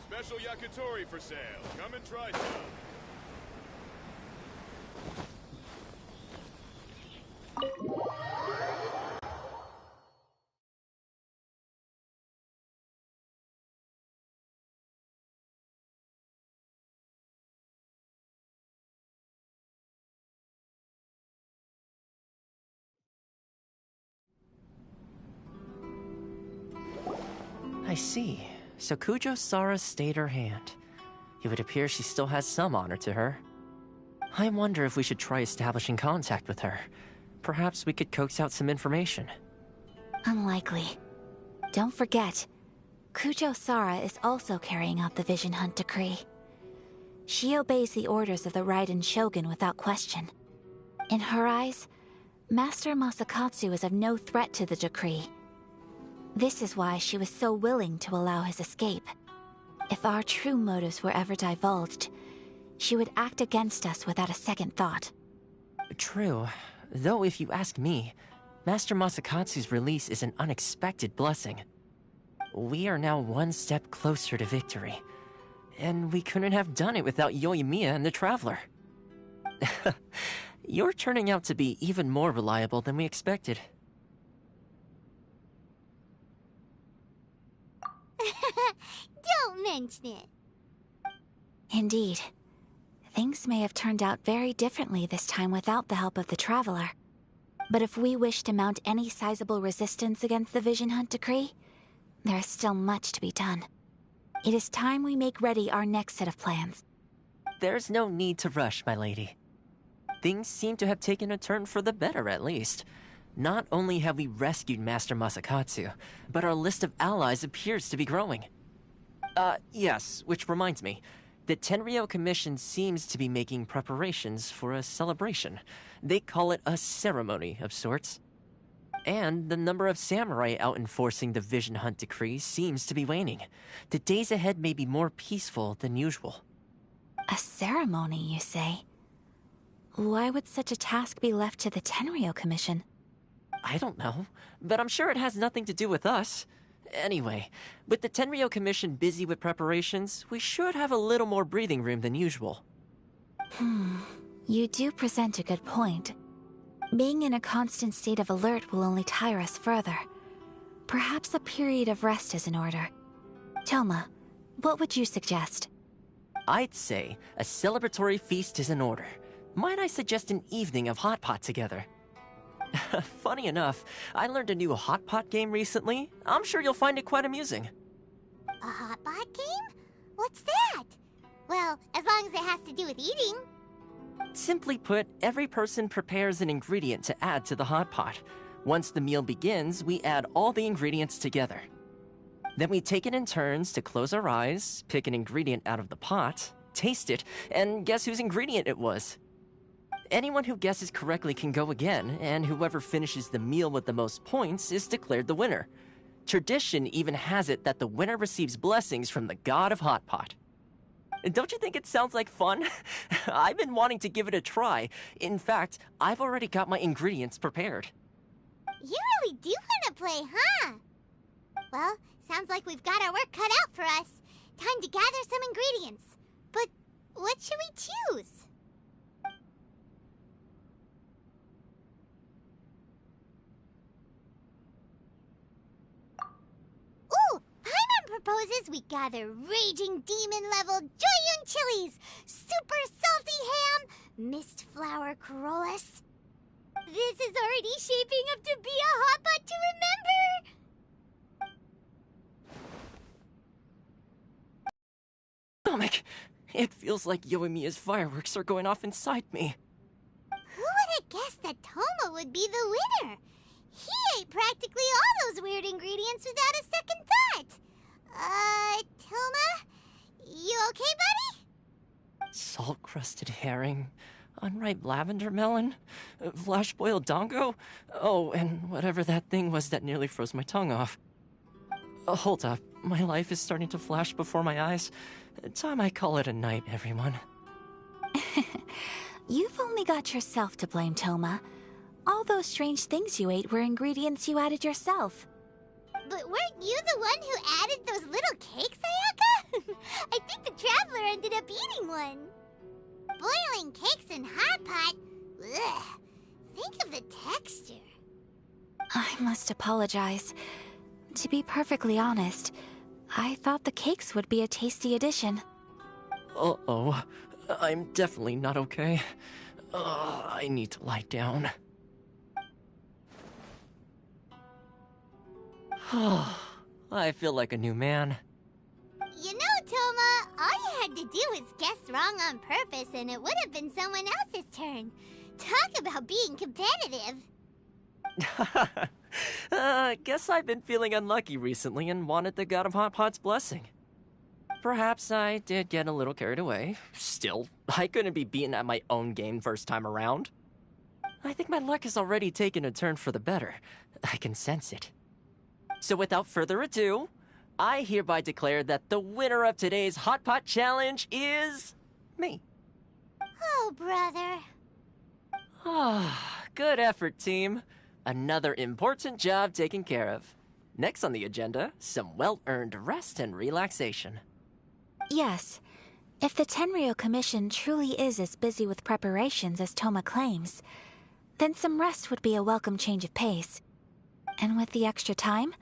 Special yakitori for sale. Come and try some. I see. So Kujo Sara stayed her hand. It would appear she still has some honor to her. I wonder if we should try establishing contact with her. Perhaps we could coax out some information. Unlikely. Don't forget, Kujo Sara is also carrying out the Vision Hunt decree. She obeys the orders of the Raiden Shogun without question. In her eyes, Master Masakatsu is of no threat to the decree. This is why she was so willing to allow his escape. If our true motives were ever divulged, she would act against us without a second thought. True. Though if you ask me, Master Masakatsu's release is an unexpected blessing. We are now one step closer to victory. And we couldn't have done it without Yoimiya and the Traveler. You're turning out to be even more reliable than we expected. Don't mention it. Indeed. Things may have turned out very differently this time without the help of the Traveler. But if we wish to mount any sizable resistance against the Vision Hunt decree, there is still much to be done. It is time we make ready our next set of plans. There's no need to rush, my lady. Things seem to have taken a turn for the better, at least. Not only have we rescued Master Masakatsu, but our list of allies appears to be growing. Yes, which reminds me. The Tenryou Commission seems to be making preparations for a celebration. They call it a ceremony of sorts. And the number of samurai out enforcing the Vision Hunt decree seems to be waning. The days ahead may be more peaceful than usual. A ceremony, you say? Why would such a task be left to the Tenryou Commission? I don't know, but I'm sure it has nothing to do with us. Anyway, with the Tenryou Commission busy with preparations, we should have a little more breathing room than usual. You do present a good point. Being in a constant state of alert will only tire us further. Perhaps a period of rest is in order. Toma, what would you suggest? I'd say a celebratory feast is in order. Might I suggest an evening of hot pot together? Funny enough, I learned a new hot pot game recently. I'm sure you'll find it quite amusing. A hot pot game? What's that? Well, as long as it has to do with eating. Simply put, every person prepares an ingredient to add to the hot pot. Once the meal begins, we add all the ingredients together. Then we take it in turns to close our eyes, pick an ingredient out of the pot, taste it, and guess whose ingredient it was. Anyone who guesses correctly can go again, and whoever finishes the meal with the most points is declared the winner. Tradition even has it that the winner receives blessings from the god of Hot Pot. Don't you think it sounds like fun? I've been wanting to give it a try. In fact, I've already got my ingredients prepared. You really do want to play, huh? Well, sounds like we've got our work cut out for us. Time to gather some ingredients. But what should we choose? Ooh! Paimon proposes we gather raging demon-level Joyun chilies, super salty ham, mist flower corollas. This is already shaping up to be a hot pot to remember! It feels like Yoimiya's fireworks are going off inside me. Who would have guessed that Toma would be the winner? He ate practically all those weird ingredients without a second thought. Toma? You okay, buddy? Salt-crusted herring, unripe lavender melon, flash-boiled dongo. Oh, and whatever that thing was that nearly froze my tongue off. Hold up, my life is starting to flash before my eyes. Time I call it a night, everyone. You've only got yourself to blame, Toma. All those strange things you ate were ingredients you added yourself. But weren't you the one who added those little cakes, Ayaka? I think the traveler ended up eating one. Boiling cakes in hot pot? Ugh. Think of the texture. I must apologize. To be perfectly honest, I thought the cakes would be a tasty addition. Uh-oh. I'm definitely not okay. I need to lie down. I feel like a new man. You know, Toma, all you had to do was guess wrong on purpose and it would have been someone else's turn. Talk about being competitive. Guess I've been feeling unlucky recently and wanted the God of Hot Pot's blessing. Perhaps I did get a little carried away. Still, I couldn't be beaten at my own game first time around. I think my luck has already taken a turn for the better. I can sense it. So without further ado, I hereby declare that the winner of today's Hot Pot Challenge is... me. Oh, brother. Good effort, team. Another important job taken care of. Next on the agenda, some well-earned rest and relaxation. Yes. If the Tenryo Commission truly is as busy with preparations as Toma claims, then some rest would be a welcome change of pace. And with the extra time,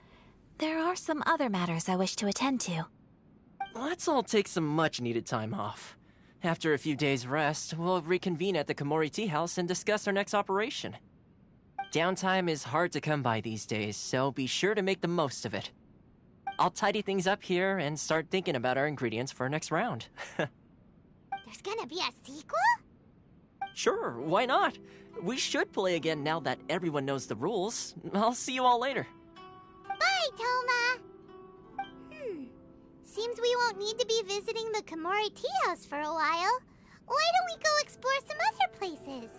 there are some other matters I wish to attend to. Let's all take some much-needed time off. After a few days' rest, we'll reconvene at the Komori Tea House and discuss our next operation. Downtime is hard to come by these days, so be sure to make the most of it. I'll tidy things up here and start thinking about our ingredients for our next round. There's gonna be a sequel? Sure, why not? We should play again now that everyone knows the rules. I'll see you all later. Bye, Toma! Seems we won't need to be visiting the Komori Tea House for a while. Why don't we go explore some other places?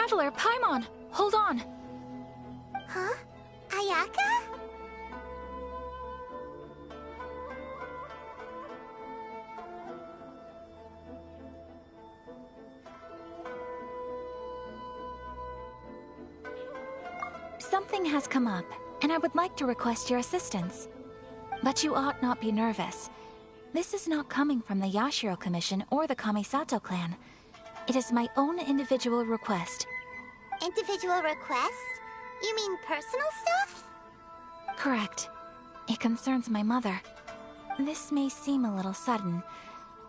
Traveler, Paimon! Hold on! Huh? Ayaka? Something has come up, and I would like to request your assistance. But you ought not be nervous. This is not coming from the Yashiro Commission or the Kamisato clan. It is my own individual request. Individual request? You mean personal stuff? Correct. It concerns my mother. This may seem a little sudden,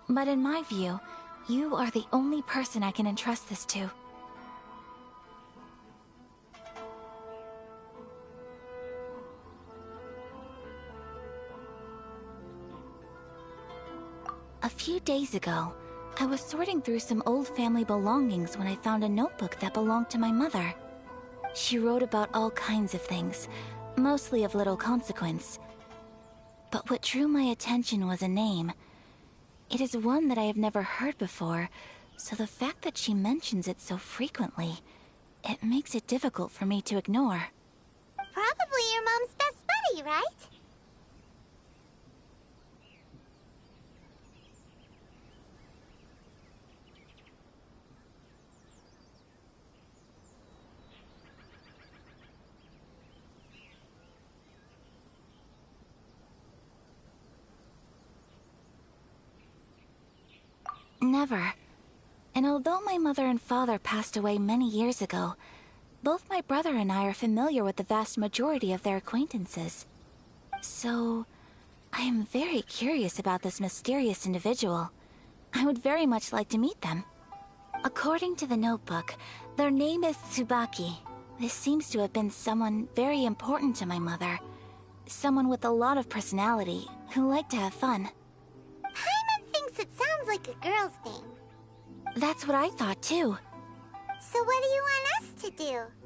but in my view, you are the only person I can entrust this to. A few days ago, I was sorting through some old family belongings when I found a notebook that belonged to my mother. She wrote about all kinds of things, mostly of little consequence. But what drew my attention was a name. It is one that I have never heard before, so the fact that she mentions it so frequently, it makes it difficult for me to ignore. Probably your mom's best buddy, right? Never. And although my mother and father passed away many years ago, both my brother and I are familiar with the vast majority of their acquaintances. So, I am very curious about this mysterious individual. I would very much like to meet them. According to the notebook, their name is Tsubaki. This seems to have been someone very important to my mother. Someone with a lot of personality, who liked to have fun. Paimon thinks it sounds like a girl's name. That's what I thought too. So what do you want us to do?